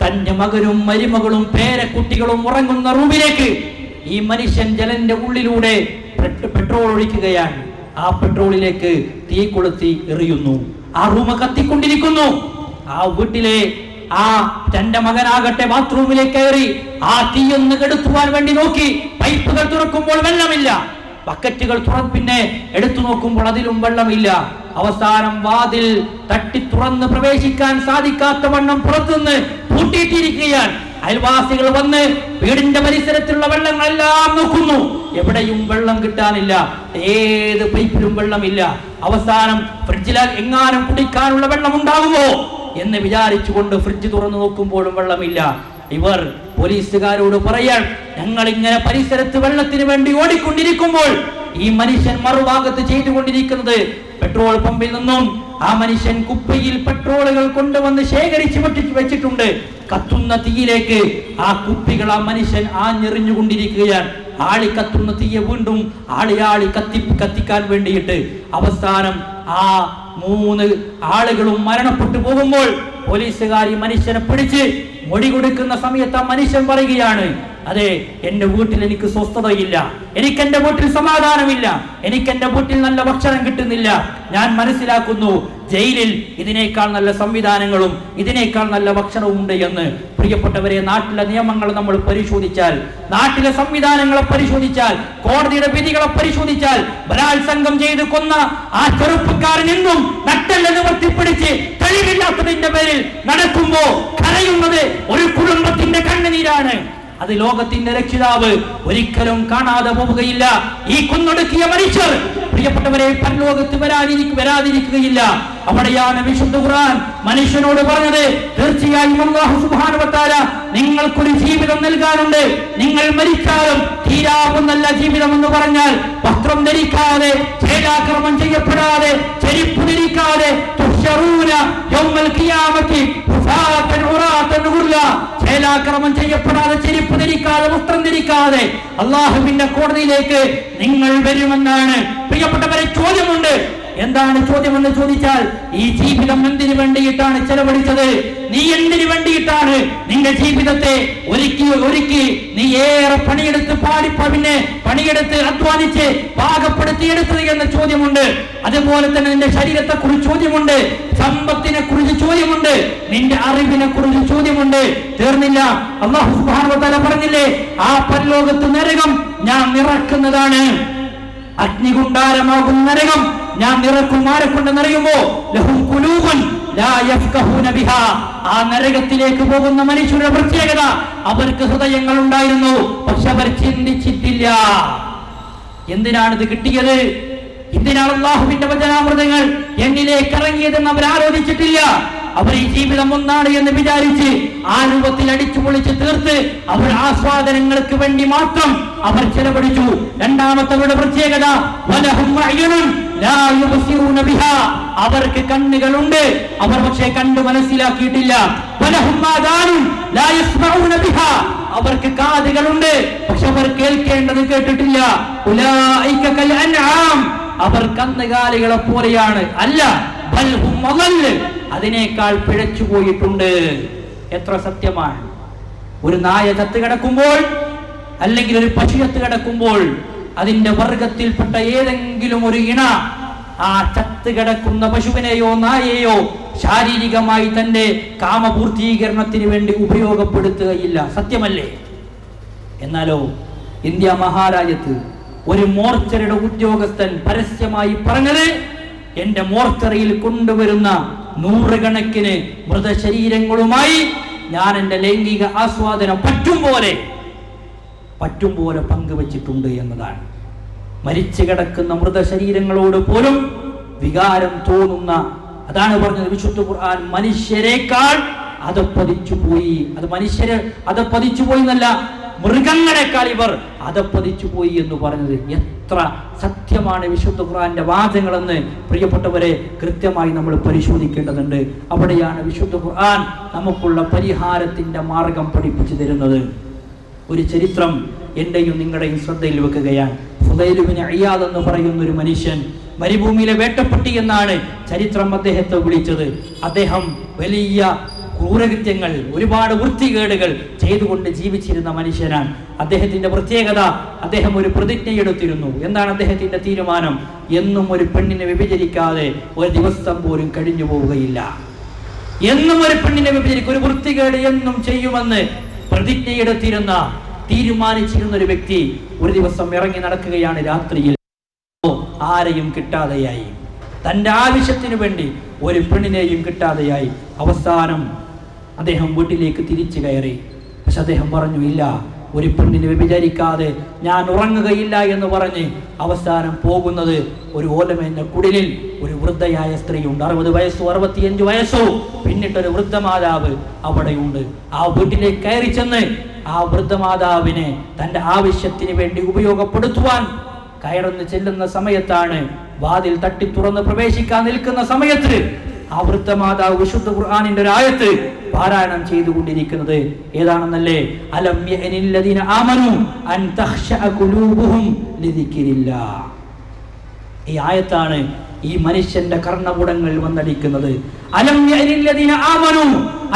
Speaker 1: തന്റെ മകനും മരുമകളും പേരക്കുട്ടികളും ഉറങ്ങുന്ന റൂമിലേക്ക് ഈ മനുഷ്യൻ ജനലിന്റെ ഉള്ളിലൂടെ പെട്രോൾ ഒഴിക്കുകയാണ്. ആ പെട്രോളിലേക്ക് തീ കൊളുത്തി എറിയുന്നു. ആ റൂം കത്തിക്കൊണ്ടിരിക്കുന്നു. ആ വീട്ടിലെ തന്റെ മകനാകട്ടെ ബാത്റൂമിലേക്ക് കയറി ആ തീയൊന്ന് കെടുത്തുവാൻ വേണ്ടി നോക്കി. പൈപ്പുകൾ തുറക്കുമ്പോൾ വെള്ളമില്ല, ബക്കറ്റുകൾ പിന്നെ എടുത്തു നോക്കുമ്പോൾ അതിലും വെള്ളമില്ല. അവസാനം വാതിൽ തട്ടി തുറന്ന് പ്രവേശിക്കാൻ സാധിക്കാത്ത വണ്ണം പുറത്തുനിന്ന് പൂട്ടിയിട്ടിരിക്കുകയാണ്. അയൽവാസികൾ വന്ന് വീടിന്റെ പരിസരത്തുള്ള വെള്ളങ്ങളെല്ലാം നോക്കുന്നു. എവിടെയും വെള്ളം കിട്ടാനില്ല, ഏത് പൈപ്പിലും വെള്ളമില്ല. അവസാനം ഫ്രിഡ്ജിൽ എങ്ങാനും കുടിക്കാനുള്ള വെള്ളം ഉണ്ടാകുമോ എന്ന് വിചാരിച്ചുകൊണ്ട് ഫ്രിഡ്ജ് തുറന്നു നോക്കുമ്പോഴും വെള്ളമില്ല. ഇവർ പോലീസുകാരോട് പറയാൻ, ഞങ്ങൾ ഇങ്ങനെ പരിസരത്ത് വെള്ളത്തിന് വേണ്ടി ഓടിക്കൊണ്ടിരിക്കുമ്പോൾ ഈ മനുഷ്യൻ മറുഭാഗത്ത് ചെയ്തുകൊണ്ടിരിക്കുന്നത് പെട്രോൾ പമ്പിൽ നിന്നും ആ മനുഷ്യൻ കുപ്പിയിൽ പെട്രോളുകൾ കൊണ്ടുവന്ന് ശേഖരിച്ച് വെച്ചിട്ടുണ്ട്. കത്തുന്ന തീയിലേക്ക് ആ കുപ്പികൾ ആ മനുഷ്യൻ ആഞ്ഞെറിഞ്ഞുകൊണ്ടിരിക്കുകയാണ്. ആളി കത്തുന്ന തീയെ വീണ്ടും ആളി കത്തിക്കാൻ വേണ്ടിയിട്ട് അവസാനം ആ 3 ആളുകളും മരണപ്പെട്ടു പോകുമ്പോൾ പോലീസുകാർ ഈ മനുഷ്യനെ പിടിച്ച് മൊഴി കൊടുക്കുന്ന സമയത്ത് ആ മനുഷ്യൻ പറയുകയാണ്, അതെ, എന്റെ വീട്ടിൽ എനിക്ക് സ്വസ്ഥതയില്ല, എനിക്ക് എന്റെ വീട്ടിൽ സമാധാനമില്ല, എനിക്ക് എന്റെ വീട്ടിൽ നല്ല ഭക്ഷണം കിട്ടുന്നില്ല. ഞാൻ മനസ്സിലാക്കുന്നു ജയിലിൽ ഇതിനേക്കാൾ നല്ല സംവിധാനങ്ങളും ഇതിനേക്കാൾ നല്ല ഭക്ഷണവും ഉണ്ട് എന്ന്. പ്രിയപ്പെട്ടവരെ, നാട്ടിലെ നിയമങ്ങൾ നമ്മൾ പരിശോധിച്ചാൽ, നാട്ടിലെ സംവിധാനങ്ങളെ പരിശോധിച്ചാൽ, കോടതിയുടെ വിധികളെ പരിശോധിച്ചാൽ, ബലാത്സംഗം ചെയ്ത് കൊന്ന ആ ചെറുപ്പക്കാരൻ എന്നും നട്ടെല്ല് നിവർത്തിപ്പിടിച്ച് കഴിവില്ലാത്തതിന്റെ പേരിൽ നടക്കുമ്പോ കരയുന്നത് ഒരു കുടുംബത്തിന്റെ കണ്ണുനീരാണ്. അത് ലോകത്തിന്റെ രക്ഷിതാവ് ഒരിക്കലും കാണാതെ പോവുകയില്ല. ഈ കൊന്നൊടുക്കിയ മനുഷ്യർ പ്രിയപ്പെട്ടവരെ പരലോകത്ത് വരാതിരിക്കുകയില്ല. അവിടെയാണ് വിശുദ്ധ ഖുർആൻ മനുഷ്യനോട് പറഞ്ഞത്, തീർച്ചയായും അല്ലാഹു സുബ്ഹാനഹു വ തആല നിങ്ങൾക്കൊരു ജീവിതം നൽകാനുണ്ട്. നിങ്ങൾ മരിച്ചാലും തീരാവുന്നല്ല ജീവിതം എന്ന് പറഞ്ഞാൽ വസ്ത്രം ധരിക്കാതെ, ഛേദാക്രമം ചെയ്യപ്പെടാതെ, ചെരുപ്പ് ധരിക്കാതെ, യൗമൽ ഖിയാമത്തി ഹുഫാതൻ ഉറാതൻ ഗുർല, ഛേദാക്രമം ചെയ്യപ്പെടാതെ, ചെരുപ്പ് ധരിക്കാതെ, വസ്ത്രം ധരിക്കാതെ അല്ലാഹുവിന്റെ കോടതിയിലേക്ക് നിങ്ങൾ വരുമെന്നാണ്. പ്രിയപ്പെട്ടവരെ, ചോദ്യമുണ്ട്. എന്താണ് ചോദ്യമെന്ന് ചോദിച്ചാൽ, ഈ ജീവിതം എന്തിനു വേണ്ടിയിട്ടാണ് ചെലവഴിച്ചത്? നീ എന്തിനു വേണ്ടിയിട്ടാണ് നിന്റെ ജീവിതത്തെ ഒരുക്കി നീ ഏറെ പണിയെടുത്ത് അധ്വാനിച്ച് പാകപ്പെടുത്തിയെടുത്തത് എന്ന ചോദ്യമുണ്ട്. അതുപോലെ തന്നെ നിന്റെ ശരീരത്തെ കുറിച്ച് ചോദ്യമുണ്ട്, സമ്പത്തിനെ കുറിച്ച് ചോദ്യമുണ്ട്, നിന്റെ അറിവിനെ കുറിച്ച് ചോദ്യമുണ്ട്. തീർന്നില്ല. അല്ലാഹു സുബ്ഹാനഹു വ തആല പറഞ്ഞില്ലേ, ആ പരലോകത്ത് നരകം ഞാൻ നിറക്കുന്നതാണ്. അഗ്നികുണ്ടാരമാകുന്ന നരകം ഞാൻ നിറക്കും. ആരെ കൊണ്ടെന്നറിയുമോ? ലഹും ഖുലൂബുൻ ലാ യഫ്ഖഹൂന ബിഹാ. ആ നരകത്തിലേക്ക് പോകുന്ന മനുഷ്യരുടെ പ്രത്യേകത, അവർക്ക് ഹൃദയങ്ങൾ ഉണ്ടായിരുന്നു, പക്ഷെ അവർ ചിന്തിച്ചിട്ടില്ല. എന്തിനാണ് ഇത് കിട്ടിയത്? എന്തിനാണ് അല്ലാഹുവിന്റെ വചനാമൃതങ്ങൾ എന്നിലേക്ക് ഇറങ്ങിയതെന്ന് അവർ ആലോചിച്ചിട്ടില്ല. അവർ ഈ ജീവിതം ഒന്നാണ് എന്ന് വിചാരിച്ച് ആ രൂപത്തിൽ അടിച്ചു പൊളിച്ച് തീർത്ത് അവർ ആസ്വാദനങ്ങൾക്ക് വേണ്ടി മാത്രം അവർ ചെലവഴിച്ചു. രണ്ടാമത്തവരുടെ പ്രത്യേകത, വലഹും അയ്യുനുൻ ലാ യുബ്സിറൂന ബിഹാ. അവർക്ക് കണ്ണുകളുണ്ട്, അവർ പക്ഷേ കണ്ടു മനസ്സിലാക്കിയിട്ടില്ല. വലഹും ആദാനുൻ ലാ യസ്മഊന ബിഹാ. അവർക്ക് കാതുകളുണ്ട്, പക്ഷെ അവർ കേൾക്കേണ്ടത് കേട്ടിട്ടില്ല. ഉലൈക കൽ അൻആം. അവർ കന്നുകാലികളെ പോലെയാണ്. അല്ല, ബൽ ഹും അളൽ. അതിനേക്കാൾ പിഴച്ചു പോയിട്ടുണ്ട്. എത്ര സത്യമാണ്! ഒരു നായ ചത്ത് കിടക്കുമ്പോൾ, അല്ലെങ്കിൽ ഒരു പശു ചത്ത് കിടക്കുമ്പോൾ, അതിന്റെ വർഗത്തിൽപ്പെട്ട ഏതെങ്കിലും ഒരു ഇണ ആ ചത്ത് കിടക്കുന്ന പശുവിനെയോ നായയെയോ ശാരീരികമായി തന്റെ കാമപൂർത്തീകരണത്തിന് വേണ്ടി ഉപയോഗപ്പെടുത്തുകയില്ല. സത്യമല്ലേ? എന്നാലോ ഇന്ത്യ മഹാരാജ്യത്ത് ഒരു മോർച്ചറിയുടെ ഉദ്യോഗസ്ഥൻ പരസ്യമായി പറഞ്ഞത്, എന്റെ മോർച്ചറിയിൽ കൊണ്ടുവരുന്ന 100 കണക്കിന് മൃതശരീരങ്ങളുമായി ഞാൻ എന്റെ ലൈംഗിക ആസ്വാദനം പറ്റും പോലെ പങ്കുവച്ചിട്ടുണ്ട് എന്നതാണ്. മരിച്ചു കിടക്കുന്ന മൃതശരീരങ്ങളോട് പോലും വികാരം തോന്നുന്ന, അതാണ് പറഞ്ഞത് വിശുദ്ധ ഖുർആൻ, മനുഷ്യരെക്കാൾ അധപ്പതിച്ചു പോയി. അത് മനുഷ്യര് അധപ്പതിച്ചു പോയി എന്നല്ല, മൃഗങ്ങളെക്കാൾ ഇവർ അധപ്പതിച്ചു പോയി എന്ന് പറഞ്ഞത്. എത്ര സത്യമാണ് വിശുദ്ധ ഖുർആന്റെ വാചകങ്ങളെന്ന് പ്രിയപ്പെട്ടവരെ കൃത്യമായി നമ്മൾ പരിശോധിക്കേണ്ടതുണ്ട്. അവിടെയാണ് വിശുദ്ധ ഖുർആൻ നമുക്കുള്ള പരിഹാരത്തിന്റെ മാർഗം പഠിപ്പിച്ചു തരുന്നത്. ഒരു ചരിത്രം എന്റെയും നിങ്ങളുടെയും ശ്രദ്ധയിൽ വെക്കുകയാണ്. ഫുദൈൽ ഇബ്നു ഇയാദ് എന്ന് പറയുന്ന ഒരു മനുഷ്യൻ, മരുഭൂമിയിലെ വേട്ടപ്പെട്ടി എന്നാണ് ചരിത്രം അദ്ദേഹത്തെ വിളിച്ചത്. അദ്ദേഹം വലിയ ക്രൂരകൃത്യങ്ങൾ, ഒരുപാട് വൃത്തികേടുകൾ ചെയ്തുകൊണ്ട് ജീവിച്ചിരുന്ന മനുഷ്യനാണ്. അദ്ദേഹത്തിന്റെ പ്രത്യേകത, അദ്ദേഹം ഒരു പ്രതിജ്ഞയെടുത്തിരുന്നു. എന്താണ് അദ്ദേഹത്തിന്റെ തീരുമാനം? എന്നും ഒരു പെണ്ണിനെ വ്യഭിചരിക്കാതെ ഒരു ദിവസം പോലും കഴിഞ്ഞു പോവുകയില്ല. എന്നും ഒരു പെണ്ണിനെ വ്യഭിചരിക്കും, ഒരു വൃത്തികേട് എന്നും ചെയ്യുമെന്ന് പ്രതിജ്ഞയെടുത്തിരുന്ന, തീരുമാനിച്ചിരുന്ന ഒരു വ്യക്തി ഒരു ദിവസം ഇറങ്ങി നടക്കുകയാണ് രാത്രിയിൽ. ആരെയും കിട്ടാതെയായി, തന്റെ ആവശ്യത്തിനു വേണ്ടി ഒരു പെണ്ണിനെയും കിട്ടാതെയായി. അവസാനം അദ്ദേഹം വീട്ടിലേക്ക് തിരിച്ചു കയറി. പക്ഷെ അദ്ദേഹം പറഞ്ഞു, ഇല്ല, ഒരു പെണ്ണിനെ വ്യഭിചരിക്കാതെ ഞാൻ ഉറങ്ങുകയില്ല എന്ന് പറഞ്ഞ് അവസാനം പോകുന്നത് ഒരു ഓലമേഞ്ഞ കുടിലിൽ ഒരു വൃദ്ധയായ സ്ത്രീയുണ്ട്. 60 വയസ്സോ 65 വയസ്സോ പിന്നിട്ടൊരു വൃദ്ധമാതാവ് അവിടെയുണ്ട്. ആ വീട്ടിലേക്ക് കയറി ചെന്ന് ആ വൃദ്ധമാതാവിനെ തന്റെ ആവശ്യത്തിന് വേണ്ടി ഉപയോഗപ്പെടുത്തുവാൻ കയറുന്ന് ചെല്ലുന്ന സമയത്താണ്, വാതിൽ തട്ടി തുറന്ന് പ്രവേശിക്കാൻ നിൽക്കുന്ന സമയത്ത് ആ വൃദ്ധമാതാവ് വിശുദ്ധ ഖുർആനിന്റെ ഒരു ആയത്ത് പാരായണം ചെയ്തുകൊണ്ടിരിക്കുന്നത്. ഏതാണെന്നല്ലേ? അലം യഅനിൽ ലദീന ആമനു അൻ തഖ്ശഅ ഖുലൂബുഹും ലിദിക്രില്ലാഹ്. ഈ ആയത്താണ് ഈ മനുഷ്യന്റെ കർണപുടങ്ങൾ വന്നടിക്കുന്നത്. അലം യഅനിൽ ലദീന ആമനു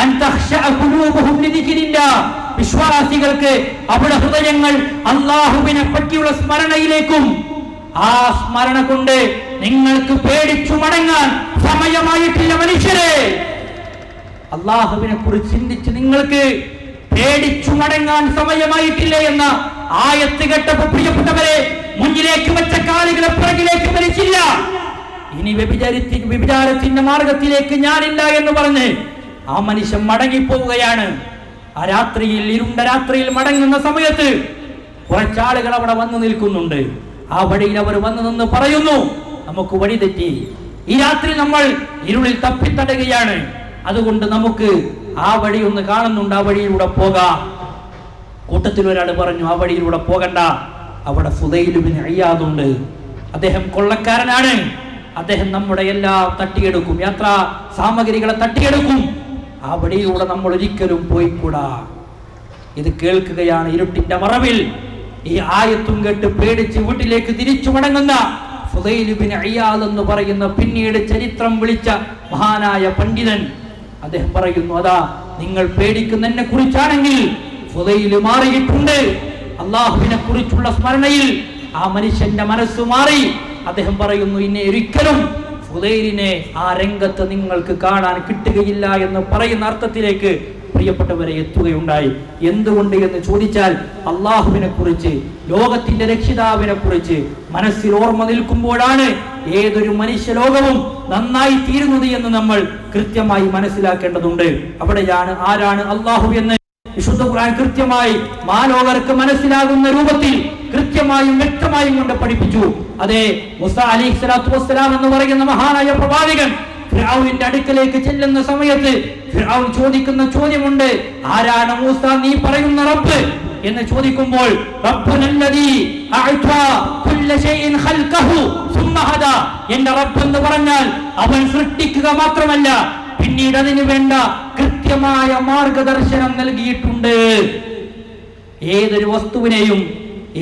Speaker 1: അൻ തഖ്ശഅ ഖുലൂബുഹും ലിദിക്രില്ലാഹ്. വിശ്വാസികൾക്ക് അവരുടെ ഹൃദയങ്ങൾ അല്ലാഹുവിനെ പറ്റിയുള്ള സ്മരണയിലേക്കും, ആ സ്മരണ കൊണ്ട് നിങ്ങൾക്ക് പേടിച്ചു മടങ്ങാൻ സമയമായിട്ടില്ല മനുഷ്യരെ. അല്ലാഹുവിനെ കുറിച്ച് ചിന്തിച്ച് നിങ്ങൾക്ക് പേടിച്ചു മടങ്ങാൻ സമയമായിട്ടില്ല എന്ന ആയത്ത് കേട്ടപ്പോൾ പ്രിയപ്പെട്ടവരെ, മുന്നിലേക്ക് വെച്ച കാലുകളെ പിറകിലേക്ക് വലിച്ചില്ല. ഇനി വ്യഭിചാരത്തിന്റെ മാർഗത്തിലേക്ക് ഞാനില്ല എന്ന് പറഞ്ഞ് ആ മനുഷ്യൻ മടങ്ങിപ്പോവുകയാണ്. ആ രാത്രിയിൽ, ഇരുണ്ട രാത്രിയിൽ മടങ്ങുന്ന സമയത്ത് കുറച്ചാളുകൾ അവിടെ വന്നു നിൽക്കുന്നുണ്ട്. ആ വഴിയിൽ അവർ വന്നു നിന്ന് പറയുന്നു, നമുക്ക് വഴി തെറ്റി, ഈ രാത്രി നമ്മൾ ഇരുളിൽ തപ്പിത്തടയുകയാണ്, അതുകൊണ്ട് നമുക്ക് ആ വഴി ഒന്ന് കാണുന്നുണ്ട്, ആ വഴിയിലൂടെ പോകാം. കൂട്ടത്തിൽ ഒരാൾ പറഞ്ഞു, ആ വഴിയിലൂടെ പോകണ്ട, അവിടെ ഫുദൈൽ ഇബ്നു ഇയാദ് ഉണ്ട്, അദ്ദേഹം കൊള്ളക്കാരനാണ്, അദ്ദേഹം നമ്മുടെ എല്ലാം തട്ടിയെടുക്കും, യാത്രാ സാമഗ്രികളെ തട്ടിയെടുക്കും, ആ വഴിയിലൂടെ നമ്മൾ ഒരിക്കലും പോയിക്കൂടാ. ഇത് കേൾക്കുകയാണ് ഇരുട്ടിന്റെ മറവിൽ. ഈ ആയത്തും കേട്ട് പേടിച്ച് വീട്ടിലേക്ക് തിരിച്ചു മടങ്ങുന്ന ഫുദൈൽ ഇബ്നു ഇയാദ് എന്ന് പറയുന്ന പിന്നീട് ചരിത്രം വിളിച്ച മഹാനായ പണ്ഡിതൻ. അദ്ദേഹം പറയുന്നു, അതാ നിങ്ങൾ പേടിക്കുന്നതിനെ കുറിച്ചാണെങ്കിൽ ഫുദൈൽ മാറിയിട്ടുണ്ട്. അള്ളാഹുവിനെ കുറിച്ചുള്ള സ്മരണയിൽ ആ മനുഷ്യന്റെ മനസ്സ് മാറി. അദ്ദേഹം പറയുന്നു, ഇനി ഒരിക്കലും ഫുദൈലിനെ ആ രംഗത്ത് നിങ്ങൾക്ക് കാണാൻ കിട്ടുകയില്ല എന്ന് പറയുന്ന അർത്ഥത്തിലേക്ക് പ്രിയപ്പെട്ടവരെ എത്തുകയുണ്ടായി. എന്തുകൊണ്ട് എന്ന് ചോദിച്ചാൽ, അള്ളാഹുവിനെ കുറിച്ച്, ലോകത്തിന്റെ രക്ഷിതാവിനെ കുറിച്ച് മനസ്സിൽ ഓർമ്മ നിൽക്കുമ്പോഴാണ് ഏതൊരു മനുഷ്യ ലോകവും നന്നായി തീരുന്നത് എന്ന് നമ്മൾ കൃത്യമായി മനസ്സിലാക്കേണ്ടതുണ്ട്. അവിടെയാണ് ആരാണ് അള്ളാഹു എന്ന് വിശുദ്ധ ഖുർആൻ കൃത്യമായി മാലോകർക്ക് മനസ്സിലാകുന്ന രൂപത്തിൽ കൃത്യമായും വ്യക്തമായും കൊണ്ട് പഠിപ്പിച്ചു. അതെ, മൂസാ അലൈഹിസ്സലാത്തു വസ്സലാം എന്ന് പറയുന്ന മഹാനായ പ്രവാചകൻ ഫിർഔനിന്റെ അടുക്കലേക്ക് ചെല്ലുന്ന സമയത്ത് ഫിർഔൻ ചോദിക്കുന്ന ചോദ്യമുണ്ട്, ആരാണ് മൂസ നീ പറയുന്ന റബ്ബ് എന്ന് ചോദിക്കുമ്പോൾ, റബ്ബുനല്ലദീ അഅ്താ കുല്ല ശൈഇൻ ഖൽഖഹു സുമ്മ ഹദാ, എന്റെ റബ്ബ് എന്ന് പറഞ്ഞാൽ അവൻ സൃഷ്ടിക്കുക മാത്രമല്ല പിന്നീട് അതിനു വേണ്ട കൃത്യമായ മാർഗദർശനം നൽകിയിട്ടുണ്ട്. ഏതൊരു വസ്തുവിനെയും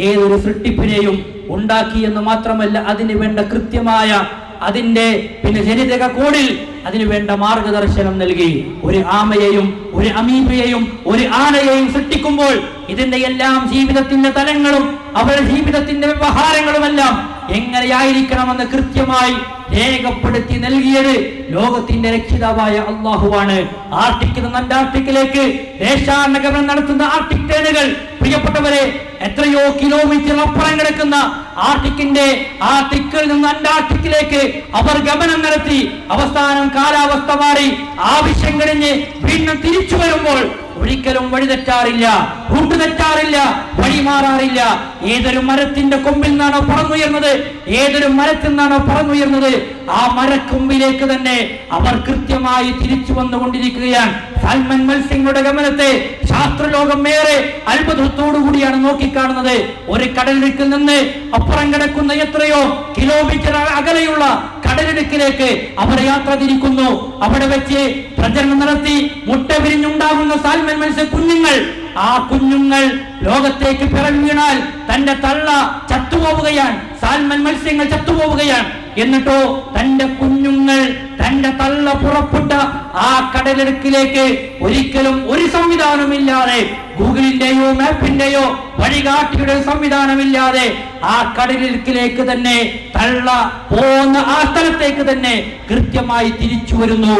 Speaker 1: ഏതൊരു സൃഷ്ടിപ്പിനെയും ഉണ്ടാക്കി എന്ന് മാത്രമല്ല, അതിന് വേണ്ട കൃത്യമായ അതിന്റെ ജനിതക കോഡിൽ അതിനു വേണ്ട മാർഗദർശനം നൽകി. ഒരു ആമയെയും ഒരു അമീബയെയും ഒരു ആനയെയും സൃഷ്ടിക്കുമ്പോൾ ഇതിന്റെ എല്ലാം ജീവിതത്തിന്റെ തലങ്ങളും അവരുടെ ജീവിതത്തിന്റെ വ്യവഹാരങ്ങളുമെല്ലാം എങ്ങനെയായിരിക്കണമെന്ന് കൃത്യമായി രേഖപ്പെടുത്തി നൽകിയത് ലോകത്തിന്റെ രക്ഷിതാവായ അള്ളാഹുവാണ്. ആർട്ടിക്കിൽ നിന്ന് അന്റാർട്ടിക്കിലേക്ക് ദേശാടനം നടത്തുന്ന ആർട്ടിക് ട്രെയിനുകൾ പ്രിയപ്പെട്ടവരെ എത്രയോ കിലോമീറ്റർ അപ്പുറം കിടക്കുന്ന ആർട്ടിക്കിൽ നിന്ന് അന്റാർട്ടിക്കിലേക്ക് അവർ ഗമനം നടത്തി അവസാനം കാലാവസ്ഥ മാറി ആവശ്യം കഴിഞ്ഞ് വീണ്ടും തിരിച്ചു വരുമ്പോൾ ഒരിക്കലും വഴിതെറ്റാറില്ല. കൂട്ടുതെറ്റാറില്ല, വഴിമാറാറില്ല. ഏതൊരു മരത്തിന്റെ കൊമ്പിൽ നിന്നാണോ പറന്നുയർന്നത്, ഏതൊരു മരത്തിൽ നിന്നാണോ പറന്നുയർന്നത്, ആ മരക്കൊമ്പിലേക്ക് തന്നെ അവർ കൃത്യമായി തിരിച്ചു വന്നുകൊണ്ടിരിക്കുകയാണ്. സാൽമൻ മത്സ്യങ്ങളുടെ ഗമനത്തെ ശാസ്ത്രലോകം ഏറെ അത്ഭുതത്തോടു കൂടിയാണ് നോക്കിക്കാണുന്നത്. ഒരു കടലിടുക്കിൽ നിന്ന് അപ്പുറം കിടക്കുന്ന എത്രയോ കിലോമീറ്റർ അകലെയുള്ള കടലിടുക്കിലേക്ക് അവർ യാത്ര തിരിക്കുന്നു. അവിടെ വെച്ച് പ്രജനനം നടത്തി മുട്ട വിരിഞ്ഞുണ്ടാകുന്ന സാൽമൻ മത്സ്യ കുഞ്ഞുങ്ങൾ, ആ കുഞ്ഞുങ്ങൾ ലോകത്തേക്ക് പിറവി വീണാൽ തന്റെ തള്ള ചത്തുപോവുകയാണ്, സാൽമൻ മത്സ്യങ്ങൾ ചത്തുപോവുകയാണ്. എന്നിട്ടോ തന്റെ കുഞ്ഞുങ്ങൾ, തന്റെ തള്ള പുറപ്പെട്ട ആ കടലിടുക്കിലേക്ക് ഒരിക്കലും ഒരു സംവിധാനമില്ലാതെ, ഗൂഗിളിന്റെയോ മാപ്പിന്റെയോ വഴികാട്ടിയുടെ സംവിധാനമില്ലാതെ ആ കടലിടുക്കിലേക്ക് തന്നെ തള്ള പോകുന്ന ആ സ്ഥലത്തേക്ക് തന്നെ കൃത്യമായി തിരിച്ചു വരുന്നു.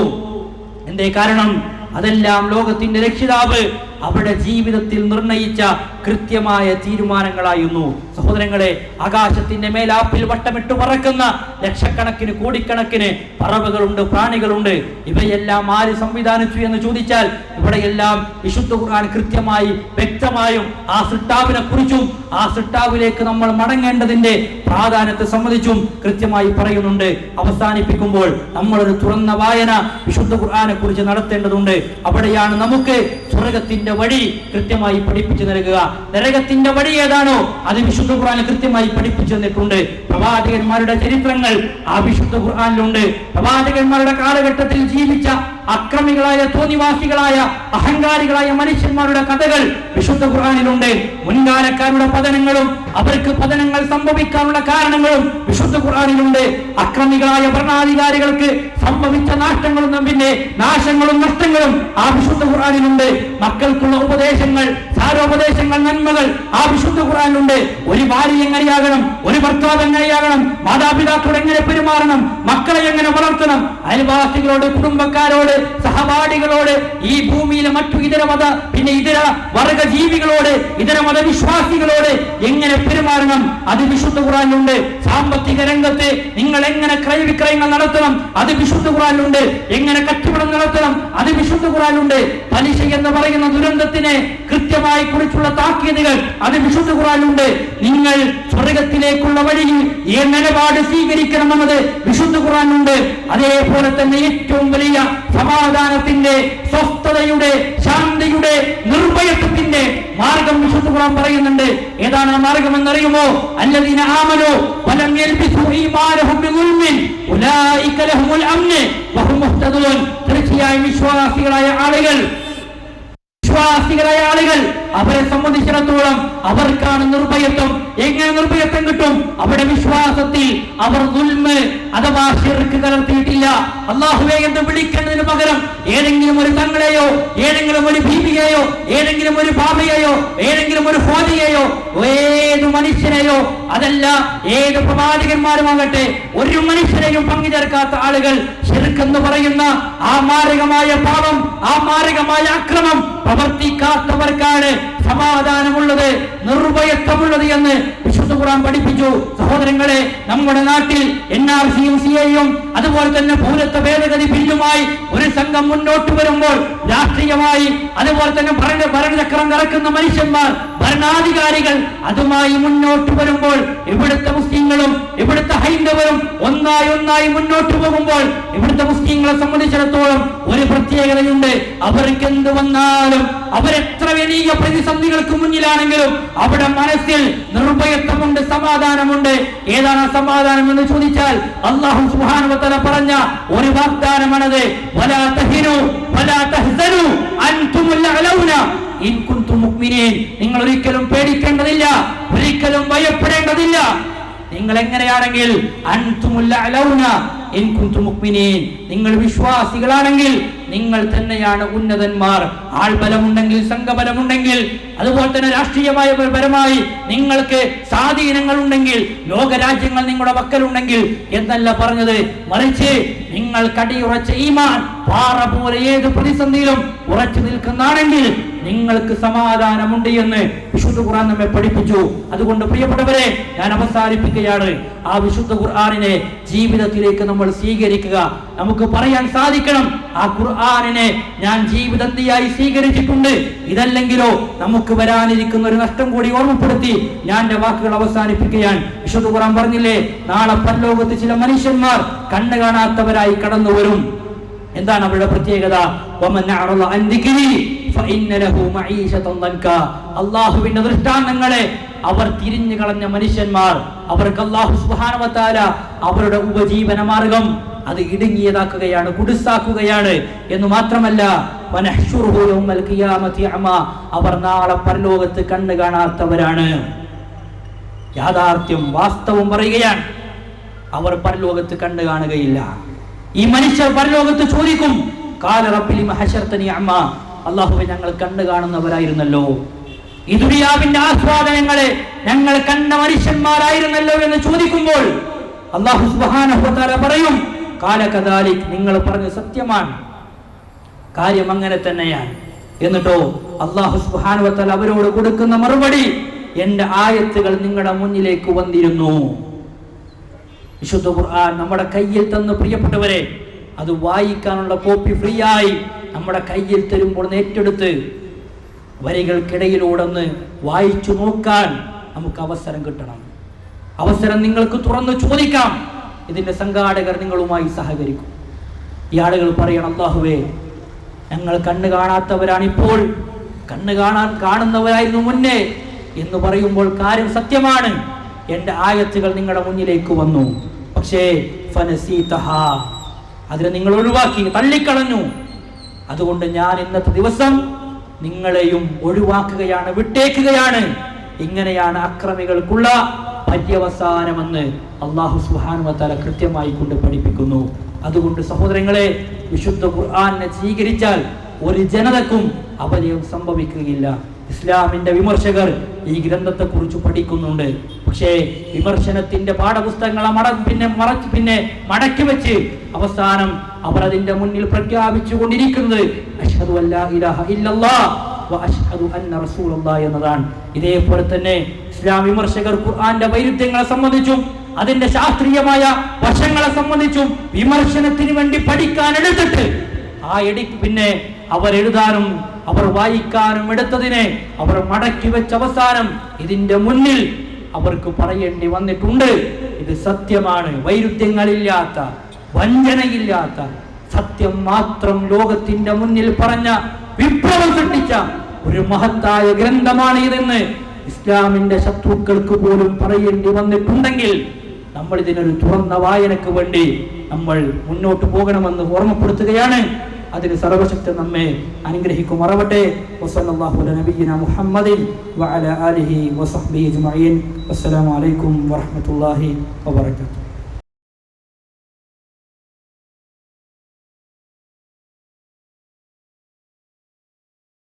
Speaker 1: എന്തേ കാരണം? അതെല്ലാം ലോകത്തിന്റെ രക്ഷിതാവ് അവരുടെ ജീവിതത്തിൽ നിർണയിച്ച കൃത്യമായ തീരുമാനങ്ങളായിരുന്നു. സഹോദരങ്ങളെ, ആകാശത്തിന്റെ മേലാപ്പിൽ വട്ടമിട്ട് പറക്കുന്ന ലക്ഷക്കണക്കിന് കോടിക്കണക്കിന് പറവകളുണ്ട്, പ്രാണികളുണ്ട്. ഇവയെല്ലാം ആര് സംവിധാനിച്ചു എന്ന് ചോദിച്ചാൽ ഇവിടെയെല്ലാം വിശുദ്ധ ഖുർആൻ കൃത്യമായി വ്യക്തമായും ആ സൃഷ്ടാവിനെ കുറിച്ചും ആ സൃഷ്ടാവിലേക്ക് നമ്മൾ മടങ്ങേണ്ടതിന്റെ പ്രാധാന്യത്തെ സംബന്ധിച്ചും കൃത്യമായി പറയുന്നുണ്ട്. അവസാനിപ്പിക്കുമ്പോൾ നമ്മളൊരു തുറന്ന വായന വിശുദ്ധ ഖുർആനെ കുറിച്ച് നടത്തേണ്ടതുണ്ട്. അവിടെയാണ് നമുക്ക് സ്വർഗത്തിന്റെ വഴി കൃത്യമായി പഠിപ്പിച്ചു നൽകുക. നരകത്തിന്റെ വഴി ഏതാണോ അത് വിശുദ്ധ ഖുർആനിൽ കൃത്യമായി പഠിപ്പിച്ചു തന്നിട്ടുണ്ട്. പ്രവാചകന്മാരുടെ ചരിത്രങ്ങൾ ആ വിശുദ്ധ ഖുർആനിലുണ്ട്. പ്രവാചകന്മാരുടെ കാലഘട്ടത്തിൽ ജീവിച്ച അക്രമികളായ, തോന്നിവാസികളായ, അഹങ്കാരികളായ മനുഷ്യന്മാരുടെ കഥകൾ വിശുദ്ധ ഖുർആനിലുണ്ട്. മുൻകാലക്കാരുടെ പതനങ്ങളും അവർക്ക് പതനങ്ങൾ സംഭവിക്കാനുള്ള കാരണങ്ങളും വിശുദ്ധ ഖുർആനിലുണ്ട്. അക്രമികളായ ഭരണാധികാരികൾക്ക് സംഭവിച്ച നാശങ്ങളും പിന്നെ നാശങ്ങളും നഷ്ടങ്ങളും ആ വിശുദ്ധ ഖുർആനിലുണ്ട്. മക്കൾക്കുള്ള ഉപദേശങ്ങൾ, സാരോപദേശങ്ങൾ, നന്മകൾ ആ വിശുദ്ധ ഖുർആനിലുണ്ട്. ഒരു ഭാര്യ എങ്ങനെയാകണം, ഒരു ഭർത്താവ് എങ്ങനെയാകണം, മാതാപിതാക്കളോട് എങ്ങനെ പെരുമാറണം, മക്കളെ എങ്ങനെ വളർത്തണം, അയൽവാസികളോട്, കുടുംബക്കാരോട്, സഹപാഠികളോട്, ഈ ഭൂമിയിലെ മറ്റു ഇതര വർഗ ജീവികളോട്, ഇതര മതവിശ്വാസികളോട് എങ്ങനെ പെരുമാറണം അത് വിശുദ്ധ ഖുർആനിലുണ്ട്. സാമ്പത്തിക രംഗത്ത് നിങ്ങൾ എങ്ങനെ ക്രയവിക്രയങ്ങൾ നടത്തണം അത് വിശുദ്ധ ഖുർആനിലുണ്ട്. എങ്ങനെ കച്ചവടം നടത്തണം അത് വിശുദ്ധ ഖുർആനിലുണ്ട്. പലിശ എന്ന് പറയുന്ന ദുരന്തത്തിനെ കൃത്യമായി കുറിച്ചുള്ള താക്കീതുകൾ അത് വിശുദ്ധ ഖുർആനിലുണ്ട്. നിങ്ങൾ സ്വർഗത്തിലേക്കുള്ള വഴിയിൽ ഈ നിലപാട് സ്വീകരിക്കണമെന്നത് വിശുദ്ധ ഖുർആനിലുണ്ട്. അതേപോലെ തന്നെ ഏറ്റവും വലിയ സമാധാനത്തിന്റെ, സ്വസ്ഥതയുടെ, ശാന്തിയുടെ, നിർഭയത്വത്തിന്റെ മാർഗം വിശുദ്ധ ഖുർആൻ പറയുന്നുണ്ട്. ഏതാണ് ആ മാർഗം എന്നറിയുമോ? അല്ലദീന ആമനൂ വലം യൽബിസൂ ഈമാനഹും ബിദുൽമിൻ ഉലൈക ലഹുൽ അംന് വഹും മുഹ്തദൂൻ. തീർച്ചയായും വിശ്വാസികളായ ആളുകൾ അവരെ സംബന്ധിച്ചിടത്തോളം അവർക്കാണ് നിർഭയത്വം. എങ്ങനെ നിർഭയത്വം കിട്ടും? അവിടെ വിശ്വാസത്തിൽ അവർ ദുൽമ് അഥവാ ശിർക്ക് കലർത്തിയിട്ടില്ല. അല്ലാഹുവേ എന്ന് വിളിക്കുന്നതിന് പകരം ഏതെങ്കിലും ഒരു തങ്ങളെയോ, ഏതെങ്കിലും ഒരു ബീവിയെയോ, ഏതെങ്കിലും ഒരു ബാബയെയോ, ഏതെങ്കിലും ഒരു ഹോദിയെയോ, ഏത് മനുഷ്യനെയോ, അതല്ല ഏത് പ്രവാചകന്മാരുമാകട്ടെ, ഒരു മനുഷ്യനെയും പങ്കു ചേർക്കാത്ത ആളുകൾ ശിർക്ക് എന്ന് പറയുന്ന ആ മാരകമായ പാപം, ആ മാരകമായ അക്രമം പ്രവർത്തിക്കാത്തവർക്കാണ് സമാധാനമുള്ളത്, നിർഭയത്വമുള്ളത് എന്ന് വിശുദ്ധ ഖുർആൻ പഠിപ്പിച്ചു. സഹോദരങ്ങളെ, നമ്മുടെ നാട്ടിൽ NRCയും CAയും അതുപോലെ തന്നെ പൗരത്വ ഭേദഗതി ബില്ലുമായി ഒരു സംഘം മുന്നോട്ട് വരുമ്പോൾ, രാഷ്ട്രീയമായി അതുപോലെ തന്നെ ഭരണചക്രം കറക്കുന്ന മനുഷ്യന്മാർ, ഭരണാധികാരികൾ അതുമായി മുന്നോട്ട് വരുമ്പോൾ, ഇവിടുത്തെ മുസ്ലിങ്ങളും ഇവിടുത്തെ ഹൈന്ദവരും ഒന്നായി മുന്നോട്ട് പോകുമ്പോൾ, ഇവിടുത്തെ മുസ്ലിങ്ങളെ സംബന്ധിച്ചിടത്തോളം ഒരു പ്രത്യേകതയുണ്ട്. അവർക്ക് എന്ത് വന്നാലും, അവരെത്ര വലിയ പ്രതിസന്ധികൾക്ക് മുന്നിലാണെങ്കിലും അവിടെ മനസ്സിൽ നിർഭയത്വമുണ്ട്, സമാധാനമുണ്ട്. ഏതാണ് സമാധാനം എന്ന് ചോദിച്ചാൽ അല്ലാഹു സുബ്ഹാനഹു വ തആല പറഞ്ഞ ഒരു വാഗ്ദാനമാണത്. വലാ തഹിനു വലാ തഹ്സനു അൻതുമുൽ അലൗന ഇൻ കുൻതും മുഅ്മിനീൻ. നിങ്ങൾ ഒരിക്കലും പേടിക്കേണ്ടതില്ല, ഒരിക്കലും ഭയപ്പെടേണ്ടതില്ല. നിങ്ങൾ എങ്ങനെയാണെങ്കിൽ അൻതുമുൽ അലൗന ഇൻ കുൻതും മുഅ്മിനീൻ, നിങ്ങൾ വിശ്വാസികളാണെങ്കിൽ നിങ്ങൾ തന്നെയാണ് ഉന്നതന്മാർ. ആൾബലമുണ്ടെങ്കിൽ, സംഘബലമുണ്ടെങ്കിൽ, അതുപോലെ തന്നെ രാഷ്ട്രീയമായ പരമായി നിങ്ങൾക്ക് സ്വാധീനങ്ങൾ ഉണ്ടെങ്കിൽ, ലോകരാജ്യങ്ങൾ നിങ്ങളുടെ പക്കലുണ്ടെങ്കിൽ എന്നല്ല പറഞ്ഞത്. മറിച്ച് നിങ്ങൾ കടിയുറച്ച ഈമാൻ, പാറ പോലെ ഏത് പ്രതിസന്ധിയിലും ഉറച്ചു നിൽക്കുന്നതാണെങ്കിൽ നിങ്ങൾക്ക് സമാധാനമുണ്ട് എന്ന് വിശുദ്ധ ഖുർആൻ നമ്മെ പഠിപ്പിച്ചു. അതുകൊണ്ട് പ്രിയപ്പെട്ടവരെ, ഞാൻ അവസാനിപ്പിക്കുകയാണ്. ആ വിശുദ്ധ ഖുർആനിനെ ജീവിതത്തിലേക്ക് നമ്മൾ സ്വീകരിക്കുക. നമുക്ക് പറയാൻ സാധിക്കണം, ആ ഖുർആനിനെ ഞാൻ ജീവിതത്തിയായി സ്വീകരിച്ചിട്ടുണ്ട്. ഇതല്ലെങ്കിലോ നമുക്ക് വരാനിരിക്കുന്ന ഒരു നഷ്ടം കൂടി ഓർമ്മപ്പെടുത്തി ഞാൻ എന്റെ വാക്കുകൾ അവസാനിപ്പിക്കുകയാണ്. വിശുദ്ധ ഖുർആൻ പറഞ്ഞില്ലേ, നാളെ പരലോകത്ത് ചില മനുഷ്യന്മാർ കണ്ണ് കാണാത്തവരായി കടന്നു വരും. എന്താണ് അവരുടെ പ്രത്യേകത? അല്ലാഹുവിന്റെ ദൃഷ്ടാന്തങ്ങളെ അവർ തിരിഞ്ഞു കളഞ്ഞ മനുഷ്യന്മാർ, അവർക്ക് അല്ലാഹു സുബ്ഹാനഹു വ തആല അവരുടെ ഉപജീവന മാർഗം അത് ഇടുങ്ങിയതാക്കുകയാണ്, കുടുസാക്കുകയാണ്. എന്ന് മാത്രമല്ല, അവർ നാളെ പരലോകത്ത് കണ്ണ് കാണാത്തവരാണ്. യാഥാർത്ഥ്യം, വാസ്തവം പറയുകയാണ്, അവർ പരലോകത്ത് കണ്ണ് കാണുകയില്ല. ഈ മനുഷ്യർ പരലോകത്ത് ചോദിക്കും, ഖാല റബ്ബി ലിമ ഹശർതനി അഅമ, അല്ലാഹുവേ ഞങ്ങൾ കണ്ണ് കാണുന്നവരായിരുന്നല്ലോ, ഈ ദുനിയാവിന്റെ ആസ്വാദനങ്ങളെ ഞങ്ങൾ കണ്ട മനുഷ്യന്മാരായിരുന്നല്ലോ എന്ന് ചോദിക്കുമ്പോൾ അല്ലാഹു സുബ്ഹാനഹു വ തആല പറയും, ഖാല കദാലിക്, നിങ്ങൾ പറഞ്ഞ സത്യമാണ്, കാര്യം അങ്ങനെ തന്നെയാണ്. എന്നിട്ടോ അല്ലാഹു സുബ്ഹാനഹു വ തആല അവരോട് കൊടുക്കുന്ന മറുപടി, എന്റെ ആയത്തുകൾ നിങ്ങളുടെ മുന്നിലേക്ക് വന്നിരുന്നു. വിശുദ്ധ ഖുർആൻ നമ്മുടെ കയ്യിൽ തന്ന് പ്രിയപ്പെട്ടവരെ, അത് വായിക്കാനുള്ള കോപ്പി ഫ്രീ ആയി നമ്മുടെ കയ്യിൽ തരുമ്പോൾ ഏറ്റെടുത്ത് വരികൾക്കിടയിലൂടെ ഒന്ന് വായിച്ചു നോക്കാൻ നമുക്ക് അവസരം കിട്ടണം. അവസരം നിങ്ങൾക്ക് തുറന്നു ചോദിക്കാം. ഇതിന്റെ സംഘാടകർ നിങ്ങളുമായി സഹകരിക്കും. ഈ ആളുകൾ പറയണം, അല്ലാഹുവേ ഞങ്ങൾ കണ്ണ് കാണാത്തവരാണ്, ഇപ്പോൾ കണ്ണ് കാണുന്നവരായിരുന്നു മുന്നേ എന്ന് പറയുമ്പോൾ കാര്യം സത്യമാണ്. എന്റെ ആയത്തുകൾ നിങ്ങളുടെ മുന്നിലേക്ക് വന്നു, പക്ഷേ ഫനസീതഹാ, അതിനെ നിങ്ങൾ ഒഴിവാക്കി, തള്ളിക്കളഞ്ഞു. അതുകൊണ്ട് ഞാൻ ഇന്നത്തെ ദിവസം നിങ്ങളെയും ഒഴിവാക്കുകയാണ്, വിട്ടേക്കുകയാണ്. ഇങ്ങനെയാണ് അക്രമികൾക്കുള്ള പര്യവസാനമെന്ന് അല്ലാഹു സുബ്ഹാനഹു വ തആല കൃത്യമായി കൊണ്ട് പഠിപ്പിക്കുന്നു. അതുകൊണ്ട് സഹോദരങ്ങളെ, വിശുദ്ധ ഖുർആനെ സ്വീകരിച്ചാൽ ഒരു ജനതക്കും അപജയം സംഭവിക്കുകയില്ല. ഇസ്ലാമിന്റെ വിമർശകർ ഈ ഗ്രന്ഥത്തെ കുറിച്ച് പഠിക്കുന്നുണ്ട്. പക്ഷേ വിമർശനത്തിന്റെ പാഠപുസ്തകങ്ങളെ മടക്കി വെച്ച് അവസാനം അവർ അതിന്റെ മുന്നിൽ പ്രഖ്യാപിച്ചു കൊണ്ടിരിക്കുന്നത് അഷ്ഹദു അല്ലാ ഇലാഹ ഇല്ലല്ലാഹ് വ അഷ്ഹദു അന്ന റസൂലുള്ളാഹി എന്നതാണ്. ഇതേപോലെ തന്നെ ഇസ്ലാം വിമർശകർ ഖുർആന്റെ വൈരുദ്ധ്യങ്ങളെ സംബന്ധിച്ചും അതിന്റെ ശാസ്ത്രീയമായ വശങ്ങളെ സംബന്ധിച്ചും വിമർശനത്തിന് വേണ്ടി പഠിക്കാൻ എടുത്തിട്ട് പിന്നെ അവർ എഴുതാനും അവർ വായിക്കാനും എടുത്തതിനെ അവർ മടക്കി വെച്ച അവസാനം ഇതിന്റെ മുന്നിൽ അവർക്ക് പറയേണ്ടി വന്നിട്ടുണ്ട്, ഇത് സത്യമാണ്, വൈരുദ്ധ്യങ്ങളില്ലാത്ത, വഞ്ചനയില്ലാത്ത സത്യം മാത്രം ലോകത്തിന്റെ മുന്നിൽ പറഞ്ഞ, വിപ്ലവം സൃഷ്ടിച്ച ഒരു മഹത്തായ ഗ്രന്ഥമാണ് ഇതെന്ന് ഇസ്ലാമിന്റെ ശത്രുക്കൾക്ക് പോലും പറയേണ്ടി വന്നിട്ടുണ്ടെങ്കിൽ നമ്മൾ ഇതിനൊരു തുറന്ന വായനക്ക് വേണ്ടി നമ്മൾ മുന്നോട്ട് പോകണമെന്ന് ഓർമ്മപ്പെടുത്തുകയാണ്. അതിന് സർവശക്തൻ നമ്മെ അനുഗ്രഹിക്കുമാറാവട്ടെ. വസല്ലല്ലാഹു അലാ നബിയിന മുഹമ്മദിൻ വഅലാ ആലിഹി വസഹ്ബിഹി അജ്മഈൻ. അസ്സലാമു അലൈക്കും വറഹ്മത്തുള്ളാഹി വബറകാതുഹു.